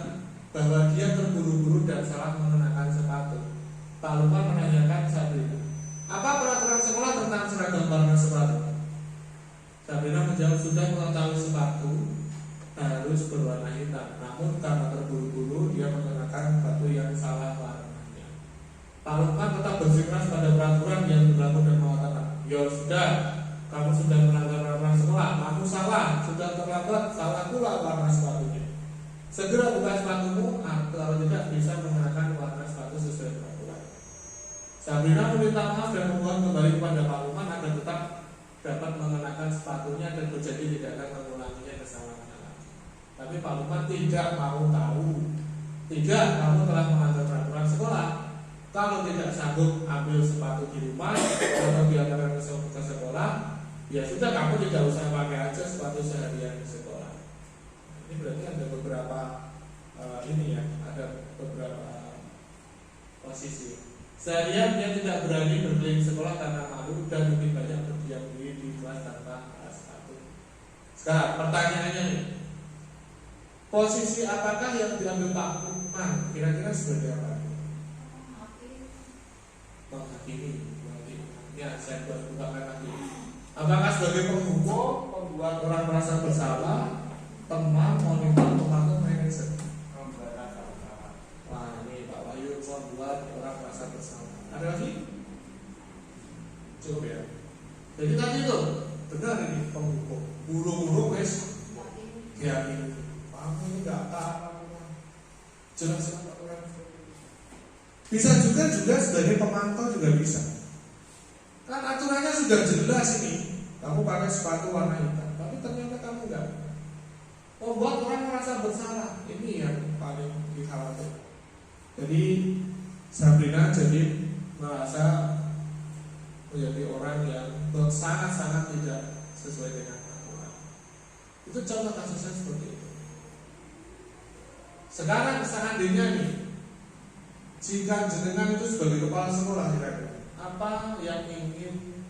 bahwa dia terburu-buru dan salah mengenakan sepatu. Pak Lukman menanyakan Sabrina, apa peraturan sekolah tentang seragam warna sepatu? Sabrina menjawab sudah mengetahui sepatu harus berwarna hitam, namun karena terburu-buru dia mengenakan sepatu yang salah warnanya. Pak Lukman tetap bersikeras pada peraturan yang berlaku dan mengatakan, ya sudah, kamu sudah melanggar peraturan sekolah, kamu salah, sudah terlambat, salah pula warna sepatunya. Segera buka sepatumu, kalau tidak bisa mengenakan warna sepatu sesuai peraturan. Sabrina meminta maaf dan memohon kembali kepada Pak Lukman agar tetap dapat mengenakan sepatunya dan berjanji tidak akan mengulanginya kesalahannya lagi. Tapi Pak Lukman tidak mau tahu. Tidak, kamu telah melanggar peraturan sekolah. Kalau tidak sanggup ambil sepatu di rumah atau diantarkan ke sekolah, ya sudah, kamu tidak usah pakai aja sepatu seharian di sekolah. Ini berarti ada beberapa ada beberapa posisi. Seharian dia tidak berani berkeliling sekolah karena malu dan lebih banyak berdiam diri di kelas tanpa sepatu. Sekarang pertanyaannya nih, posisi apakah yang diambil Pak Lukman kira-kira sebagai apa? Menghakimi. Ya, saya bukan menghakimi. Apakah sebagai penghukum, membuat orang merasa bersalah, teman, monitor, pemantau, manajer? Wah, ini Pak Wahyu membuat orang merasa bersalah. Ada lagi? Cukup ya. Jadi tadi itu benar, ini penghukum. Buru-buru wes diyakini. Kamu ini nggak tahu. Jelas aturan. Bisa juga sebagai pemantau juga bisa. Kan aturannya sudah jelas ini. Kamu pakai sepatu warna hitam, tapi ternyata kamu enggak. Membuat orang merasa bersalah. Ini yang paling dikhawatirkan. Jadi Sabrina jadi merasa menjadi orang yang sangat-sangat tidak sesuai dengan aturan. Itu contoh kasusnya seperti itu. Sekarang seandainya nih, jika jenengan itu sebagai kepala sekolah, kira-kira apa yang ingin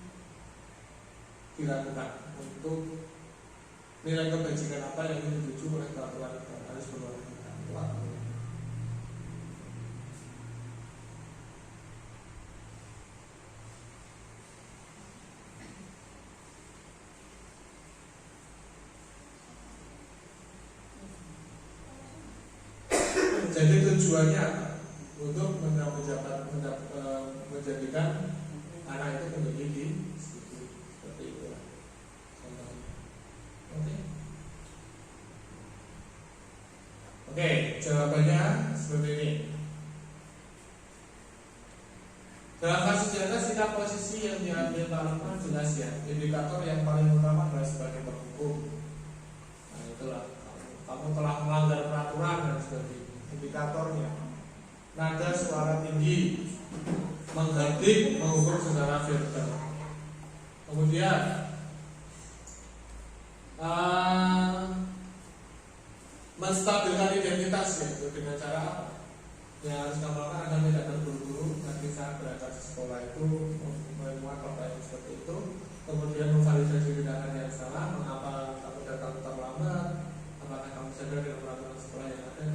dilakukan untuk nilai kebajikan apa yang ingin dituju oleh peraturan harus berwarna hitam? Jadi tujuannya apa? Untuk menjadikan anak itu menjadi disiplin, seperti itu. Oke, jawabannya seperti ini. Dalam kasus di atas, sikap posisi yang diambil Pak Lukman jelas ya. Indikator yang paling utama adalah sebagai penghukum. Nah, itulah kamu telah melanggar peraturan dan sebagainya. Indikatornya nada suara tinggi, menghardik, menghukum secara verbal. Kemudian menstabilkan identitas, yaitu dengan cara apa? Yang harus kamu lakukan agar tidak terburu-buru nanti saat berangkat ke sekolah itu menemukan pertanyaan seperti itu. Kemudian memvalidasi tindakan yang salah, mengapa kamu datang terlambat, apakah kamu sadar dengan peraturan sekolah yang ada,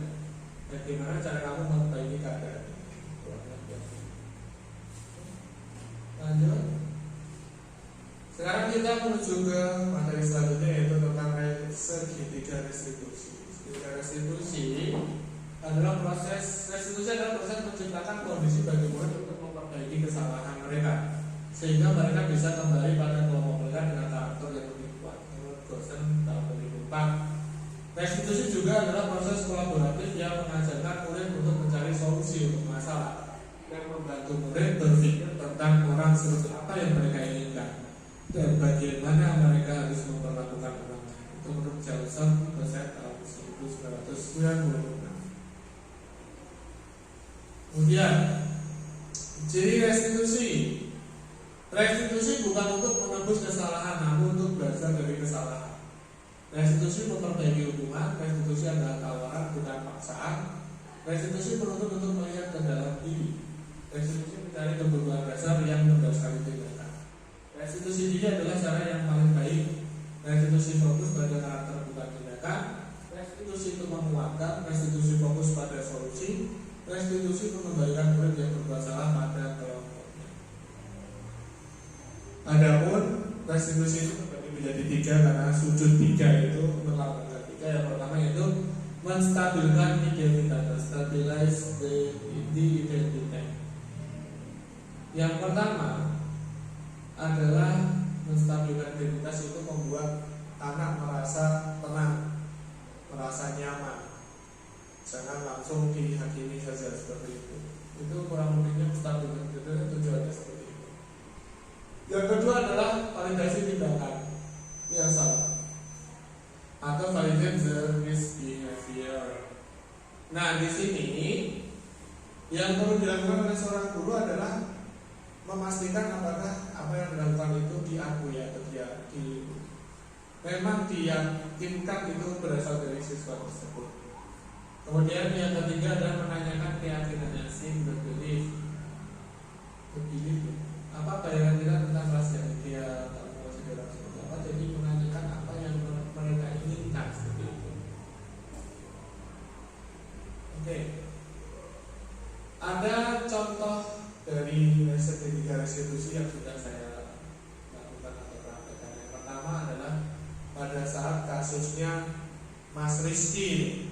dan gimana cara kamu memperbaiki keadaan. Lanjut. Sekarang kita menuju ke materi selanjutnya, yaitu tentang segitiga restitusi. Segitiga restitusi adalah proses menciptakan kondisi bagi murid untuk memperbaiki kesalahan mereka, sehingga mereka bisa kembali pada kelompok mereka dengan karakter yang lebih kuat. Menurut Gosen tahun 2004. Restitusi juga adalah proses kolaboratif yang mengajarkan murid untuk mencari solusi untuk masalah dan membantu murid berpikir tentang orang seperti apa yang mereka inginkan dan bagaimana mereka harus memperlakukan orang lain. Itu menurut Johnson, Gosen tahun 1996. Kemudian ciri restitusi. Restitusi bukan untuk menebus kesalahan, namun untuk belajar dari kesalahan. Restitusi memperbaiki hubungan. Restitusi adalah tawaran, bukan paksaan. Restitusi menuntut untuk melihat ke dalam diri. Restitusi mencari kebutuhan dasar yang mendasari tindakan. Restitusi diri adalah cara yang paling baik. Restitusi fokus pada karakter, bukan tindakan. Restitusi itu menguatkan. Restitusi fokus pada solusi. Restitusi mengembalikan murid yang berbuat salah pada kelompoknya. Adapun restitusi itu terbagi menjadi 3 karena sudut 3 itu melambangkan 3. Yang pertama yaitu menstabilkan identitas, stabilize the identity. Yang pertama adalah menstabilkan identitas itu membuat anak merasa tenang, merasa nyaman. Jangan langsung dihakimi saja seperti itu. Itu kurang lebihnya menstabilkan identitas, tujuannya seperti itu. Yang kedua adalah validasi tindakan yang salah atau validate the misbehavior. Nah, di sini yang perlu dilakukan oleh seorang guru adalah memastikan apakah apa yang dilakukan itu diakui atau memang diyakinkan itu berasal dari siswa tersebut. Kemudian yang ketiga adalah menanyakan keyakinannya, sing the belief. Apa bayangan kita tentang ras yang dia konsiderasi seperti apa? Jadi menanyakan apa yang mereka inginkan seperti itu. Oke. Ada contoh dari restitusi yang sudah saya lakukan atau praktekkan. Yang pertama adalah pada saat kasusnya Mas Rizky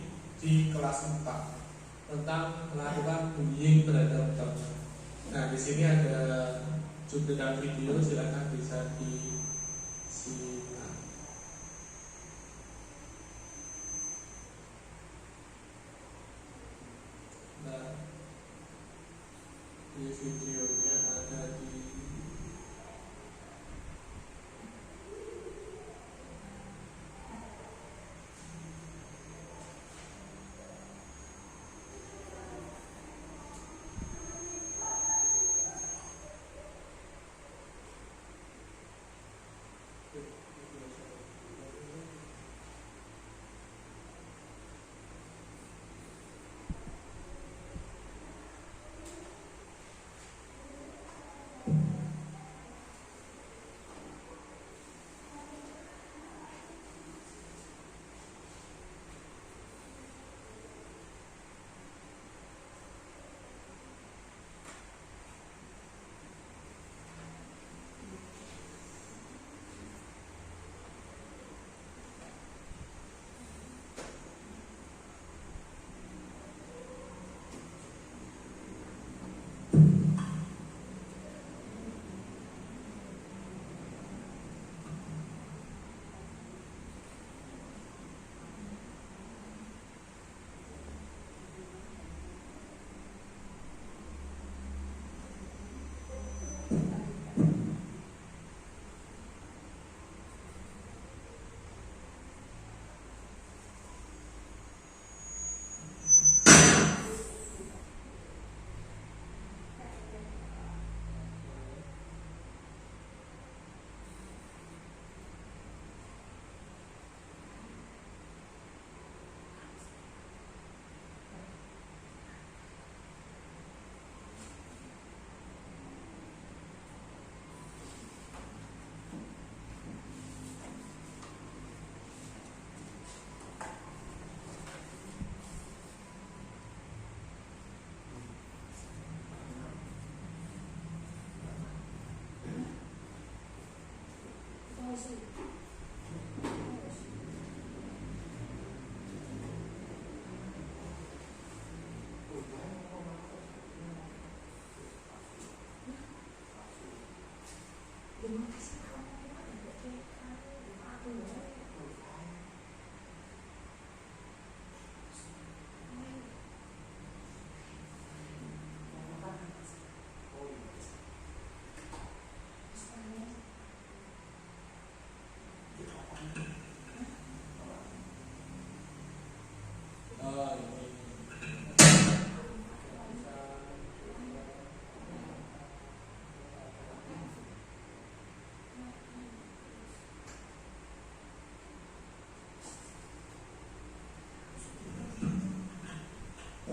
di kelas 4 tentang melakukan bullying terhadap teman. Nah, di sini ada cuplikan video, silakan bisa disimak. Nah, di videonya ada di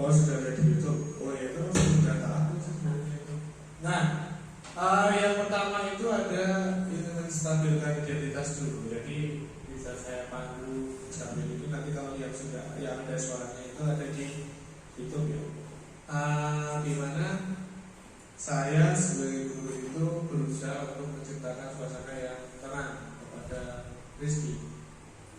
Oh, sudah ada di YouTube. Oh ya, itu sudah tahu sebenarnya itu. Nah, yang pertama itu ada itu menstabilkan identitas dulu. Jadi bisa saya pandu sambil itu, nanti kalau yang sudah yang ada suaranya itu ada di YouTube ya. Di mana saya sebagai guru itu berusaha untuk menciptakan suasana yang tenang kepada Rizky.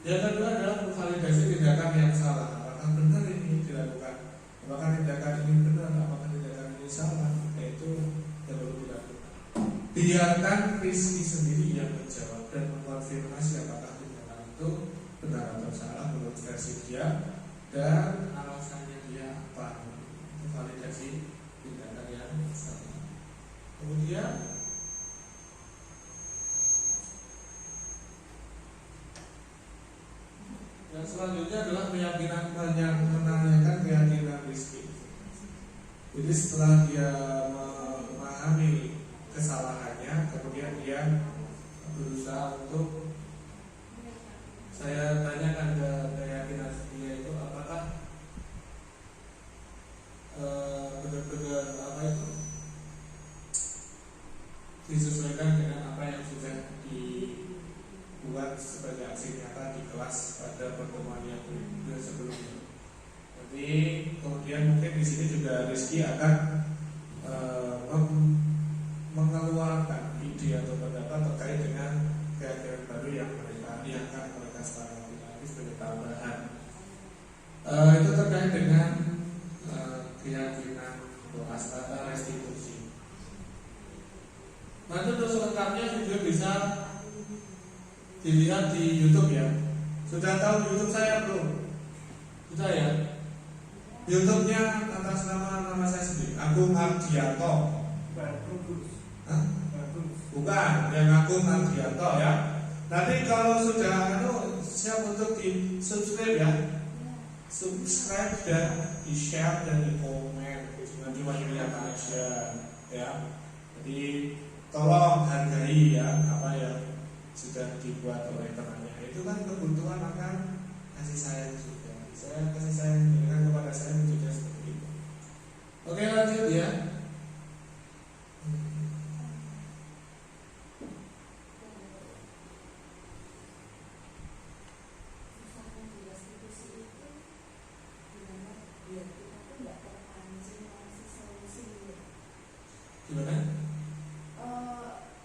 Yang kedua adalah memvalidasi tindakan yang salah. Apakah benar ini dilakukan? Apakah tindakan ini benar? Apakah tindakan ini salah? Itu yang perlu dilakukan. Biarkan Rizky sendiri yang menjawab dan mengkonfirmasi apakah tindakan itu benar atau salah menurut versi dia dan alasannya dia apa. Itu validasi tindakan yang salah. Kemudian yang selanjutnya adalah menanyakan keyakinan Rizky. Jadi setelah dia memahami kesalahannya, kemudian dia berusaha untuk saya tanyakan ke keyakinan dia itu apakah benar-benar apa itu disesuaikan dengan apa yang sudah dibuat sebagai aksi nyata di kelas pada pertemuan yang sebelumnya. Jadi kemudian mungkin di sini juga Rizky akan mengeluarkan ide atau pendapat terkait dengan keyakinan baru yang akan mereka sepakati lagi sebagai tambahan. Itu terkait dengan keyakinan atau restitusi. Nanti untuk selengkapnya video bisa dilihat di YouTube ya. Sudah tahu YouTube saya belum? Sudah ya. YouTube-nya atas nama saya sendiri, Agung Ardianto. Bukan, yang Agung Ardianto ya. Nanti kalau sudah siap untuk di subscribe ya. Subscribe dan di share dan di komen. Jangan cuma dilihat aja ya. Jadi tolong hargai ya apa yang sudah dibuat oleh temannya. Itu kan kebutuhan akan kasih sayang juga. Saya kasih sayang diberikan kepada saya juga seperti itu. Oke, lanjut ya. Gimana?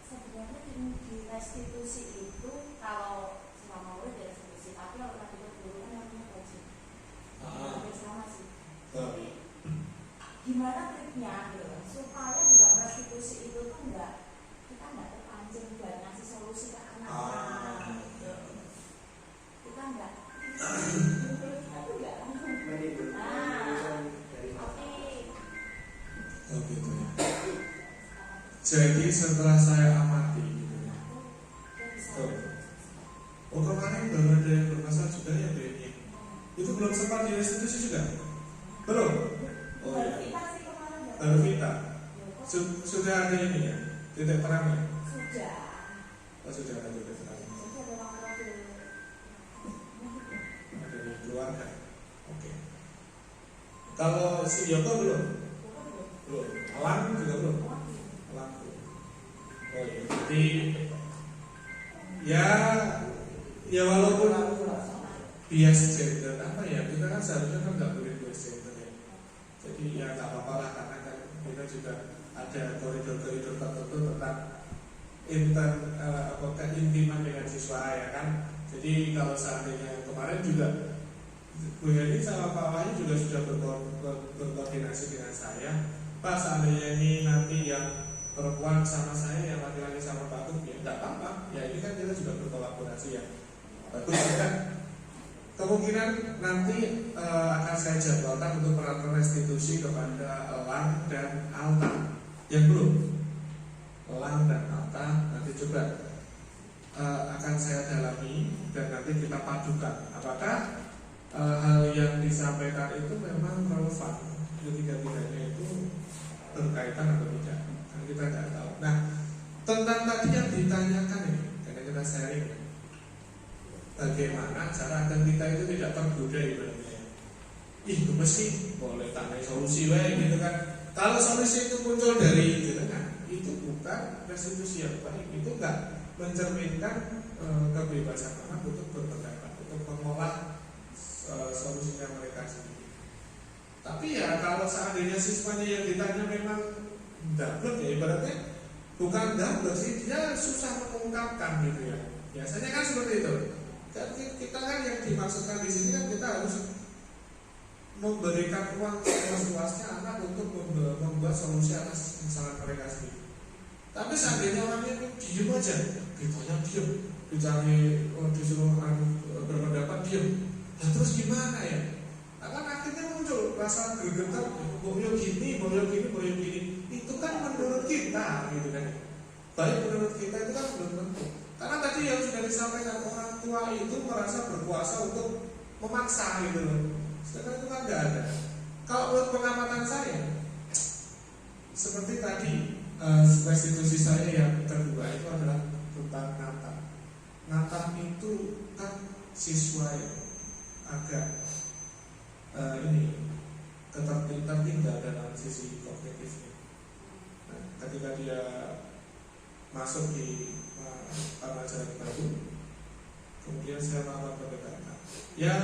Sebenarnya di restitusi itu kalau selama murid ya restitusi, tapi kalau nanti guru kan namanya wajib. Hampir sama sih. Gimana triknya gitu supaya dalam restitusi itu tuh kita nggak terpancing buat ngasih solusi ke anak-anak. Kita nggak kita tuh nggak langsung. Oh gitu ya. Jadi setelah saya amati gitu ya. Oh kemarin baru ada yang bermasalah juga ya BNI. Itu belum sempat direstitusi juga? Belum? Oh iya. Baru Vita. Sudah ada ini ya? Titik terangnya? Sudah. Oh sudah ada titik terangnya. Ada di keluarga. Oke. Kalau si Yoko belum? Belum. Alang juga belum? Alang belum. Oh iya. Jadi ya walaupun bias gender apa ya, kita kan seharusnya kan nggak boleh bias gender ya. Jadi ya nggak apa-apa lah karena kan kita juga ada koridor-koridor tertentu tentang keintiman dengan siswa ya kan. Jadi kalau seandainya kemarin juga Bu Heni sama Pak Wahyu juga sudah berkoordinasi dengan saya. Pak seandainya ini nanti yang perempuan sama saya, yang laki-laki sama Pak Tuk ya, tidak apa-apa. Ya ini kan kita juga berkolaborasi ya. Bagus ya. Kemungkinan nanti akan saya jadwalkan untuk peraturan restitusi kepada Elang dan Alta. Yang belum, Elang dan Alta nanti coba akan saya dalami dan nanti kita padukan. Apakah hal yang disampaikan itu memang relevan? Ketiga-tiganya itu berkaitan atau tidak? Kan kita tidak tahu. Nah, tentang tadi yang ditanyakan ini, karena kita sharing. Bagaimana cara agar kita itu tidak tergoda ibaratnya. Itu mesti boleh tanya solusi gitu kan. Kalau solusi itu muncul dari jenengan, itu bukan restitusi yang baik. Itu enggak mencerminkan kebebasan anak untuk berpendapat, untuk mengolah solusinya mereka sendiri. Tapi ya kalau seandainya siswanya yang ditanya memang dablek ya ibaratnya, bukan dablek sih, dia susah mengungkapkan gitu ya. Biasanya kan seperti itu. Jadi kita kan yang dimaksudkan di sini kan kita harus memberikan ruang seluas-luasnya anak untuk membuat solusi atas masalah mereka sendiri. Tapi seandainya orangnya diem aja, ditanya diem, disuruh berpendapat diem, nah terus gimana ya? Akan akhirnya muncul rasa gregetan, boyo gini. Itu kan menurut kita gitu kan. Baik menurut kita itu kan belum tentu. Karena tadi yang sudah disampaikan, orang tua itu merasa berkuasa untuk memaksa gitu loh. Sedangkan itu kan tidak ada. Kalau menurut pengamatan saya, seperti tadi restitusi saya yang kedua itu adalah tentang Natal. Natal itu kan siswa yang agak tertinggal dalam sisi kognitifnya. Nah, ketika dia masuk di pelajaran baru, kemudian saya melakukan pendekatan. Ya,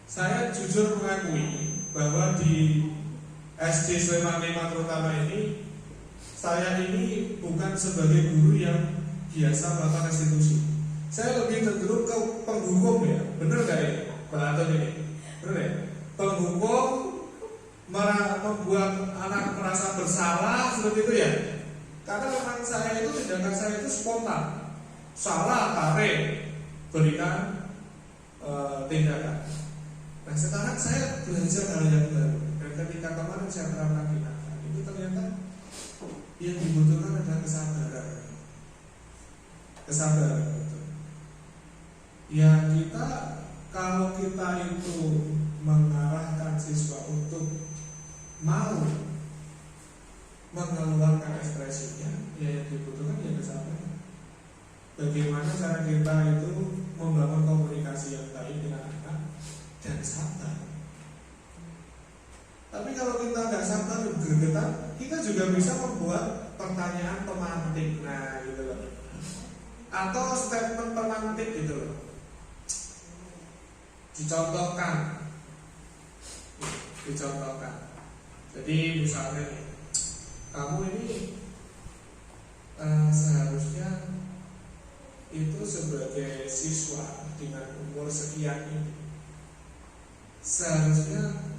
saya jujur mengakui bahwa di SD Sleman 5 terutama ini, saya ini bukan sebagai guru yang biasa melakukan restitusi. Saya lebih cenderung ke penghukum ya, benar gak ya, Pak Anton ini? Benar ya? Penghukum membuat anak merasa bersalah seperti itu ya. Karena memang saya itu, tindakan saya itu spontan. Salah, tarik, berikan tindakan. Nah sekarang saya belajar hal yang baru. Dan ketika kemarin saya terapkan di Natal, itu ternyata yang dibutuhkan adalah kesabaran. Kesabaran betul. Ya kita, kalau kita itu mengarahkan siswa untuk mau mengeluarkan ekspresinya, ya yang dibutuhkan ya kesabaran. Bagaimana cara kita itu membangun komunikasi yang baik dengan anak dan sabar. Tapi kalau kita nggak sabar, gregetan, kita juga bisa membuat pertanyaan pemantik, nah gitu loh, atau statement pemantik gitu loh. Dicontohkan. Jadi misalnya nih, kamu ini seharusnya itu sebagai siswa dengan umur sekian ini, seharusnya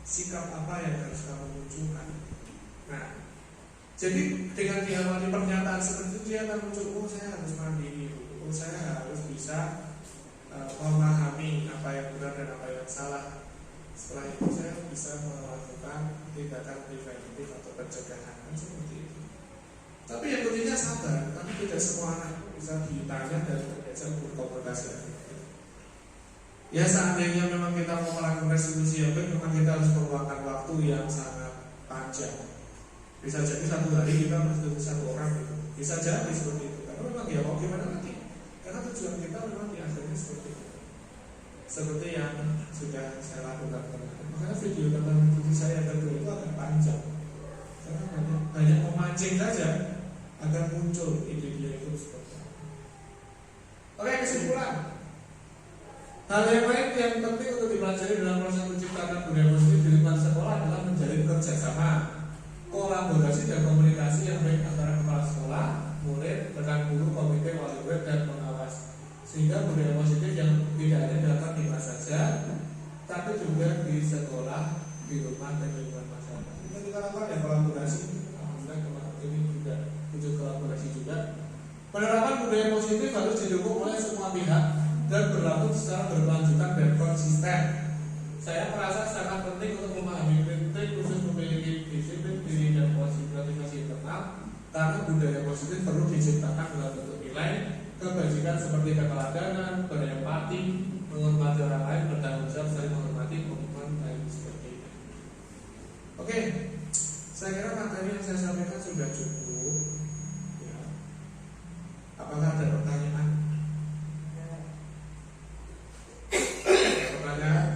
sikap apa yang harus kamu munculkan. Nah, jadi dengan diawali pernyataan seperti itu, dia akan muncul, oh saya harus mandiri, oh saya harus bisa memahami apa yang benar dan apa yang salah. Setelah itu saya bisa melakukan tindakan preventif atau pencegahan seperti itu. Tapi yang pentingnya sabar. Tapi tidak semua anak bisa ditanya dan terbiasa berkomunikasi. Ya seandainya memang kita mau melakukan restitusi yang baik, memang kita harus meluangkan waktu yang sangat panjang. Bisa jadi satu hari kita restitusi satu orang gitu. Bisa jadi seperti itu. Karena memang ya mau gimana lagi? Karena tujuan kita memang di akhirnya seperti itu. Seperti yang sudah saya lakukan kemarin. Makanya video tentang restitusi saya kedua itu agak panjang. Karena banyak memancing saja agar muncul ide-ide itu seperti itu. Oke, kesimpulan. Hal yang lain yang penting untuk dipelajari dalam proses menciptakan budaya positif di lingkungan sekolah adalah menjalin kerjasama, kolaborasi dan komunikasi yang baik antara kepala sekolah, murid, rekan guru, komite, wali murid dan pengawas. Sehingga budaya positif yang tidak hanya dapat di kelas saja, tapi juga di sekolah, di rumah dan di lingkungan masyarakat. Kita lakukan ya kolaborasi. Alhamdulillah kemarin ini juga wujud kolaborasi juga. Pada budaya positif harus didukung oleh semua pihak dan berlaku secara berkelanjutan dan konsisten. Saya merasa sangat penting untuk memahami kritik khusus memiliki disiplin diri dan motivasi internal, karena budaya positif perlu diciptakan dalam bentuk nilai, kebajikan seperti keteladanan, berempati, menghormati orang lain, bertanggung jawab, saling menghormati, komitmen lain seperti itu. Oke, saya kira materi yang saya sampaikan sudah cukup. Ya. Apakah ada pertanyaan? Pertanyaan?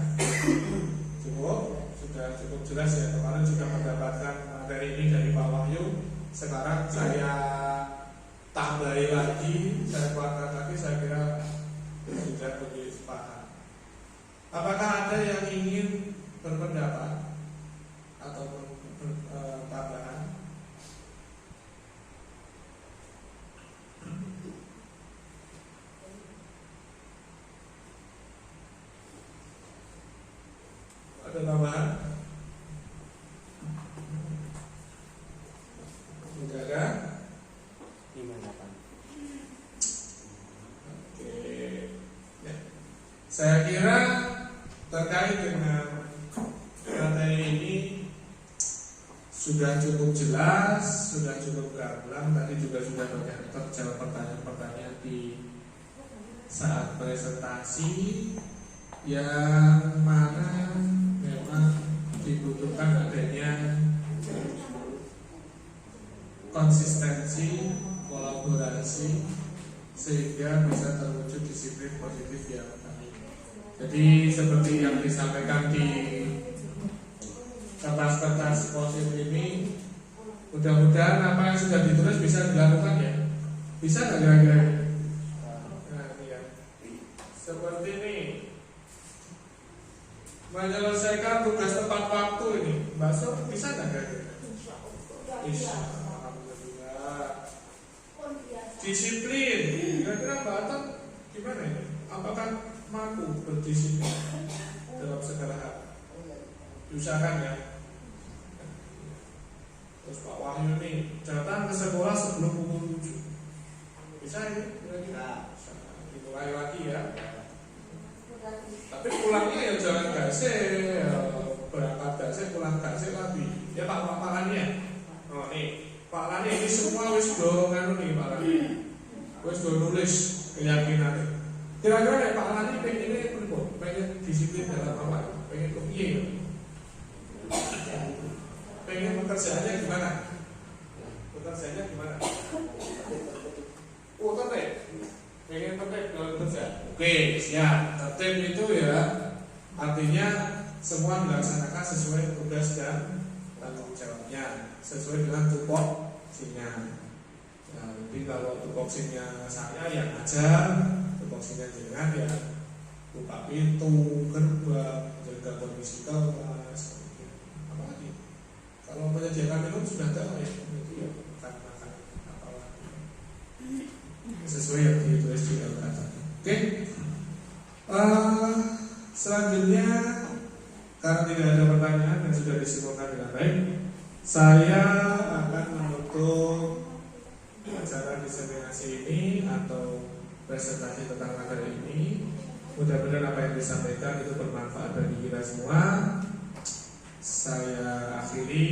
Cukup? Sudah cukup jelas ya. Kemarin sudah mendapatkan materi ini dari Pak Wahyu. Sekarang saya tambahi lagi, saya kuatkan lagi, saya kira sudah lebih paham. Apakah ada yang ingin berpendapat atau tambahan? Ada tambahan? Tidak ada? Oke. Ya. Saya kira terkait dengan materi ini sudah cukup jelas, sudah cukup gamblang. Tadi juga sudah banyak terjawab pertanyaan-pertanyaan di saat presentasi, yang mana memang dibutuhkan adanya konsistensi, kolaborasi, sehingga bisa terwujud disiplin positif yang baik. Jadi seperti yang disampaikan di kertas-kertas positif ini, mudah-mudahan apa yang sudah ditulis bisa dilakukan ya. Bisa nggak kira-kira? Nah, ya. Seperti ini, menyelesaikan tugas tepat waktu ini, Bakso bisa nggak kira-kira? Bisa. Alhamdulillah. Disiplin, kira-kira Mbak Aton gimana ini? Apakah mampu berdisiplin dalam segala hal? Diusahakan ya. Terus Pak Wahyu nih datang ke sekolah sebelum pukul 7. Bisa ya? Kira-kira dimulai lagi ya. Tapi pulangnya ya jangan gasih, berangkat gasih, pulang gasih lagi. Ya Pak Lani ya. Oh nih Pak Lani, ini semua wis do nganu nih Pak Lani. Wis do nulis keyakinan. Kira-kira nek Pak Lani pengennya pripun? Pengen disiplin dalam apa? Pengen piye? Pengen pekerjaannya gimana? Pekerjaannya gimana? Oh, tertib. Pengen tertib dalam kerja. Oke, siap. Tertib itu ya artinya semua dilaksanakan sesuai tugas dan tanggung jawabnya, sesuai dengan tupoksinya. Nah, jadi kalau tupoksinya saya yang ngajar, tupoksinya jenengan ya buka pintu, gerbang, jaga kondisi kelas. Apalagi kalau menyediakan minum sudah tahu ya, itu ya makan apalagi sesuai yang ditulis di LKT. Oke. Selanjutnya, karena tidak ada pertanyaan yang sudah disimpulkan dengan baik, saya akan menutup acara diseminasi ini atau presentasi tentang materi ini. Mudah-mudahan apa yang disampaikan itu bermanfaat bagi kita semua. Saya akhiri.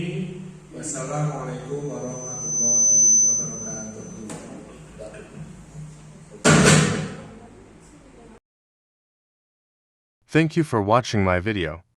Wassalamualaikum warahmatullahi wabarakatuh. Thank you for watching my video.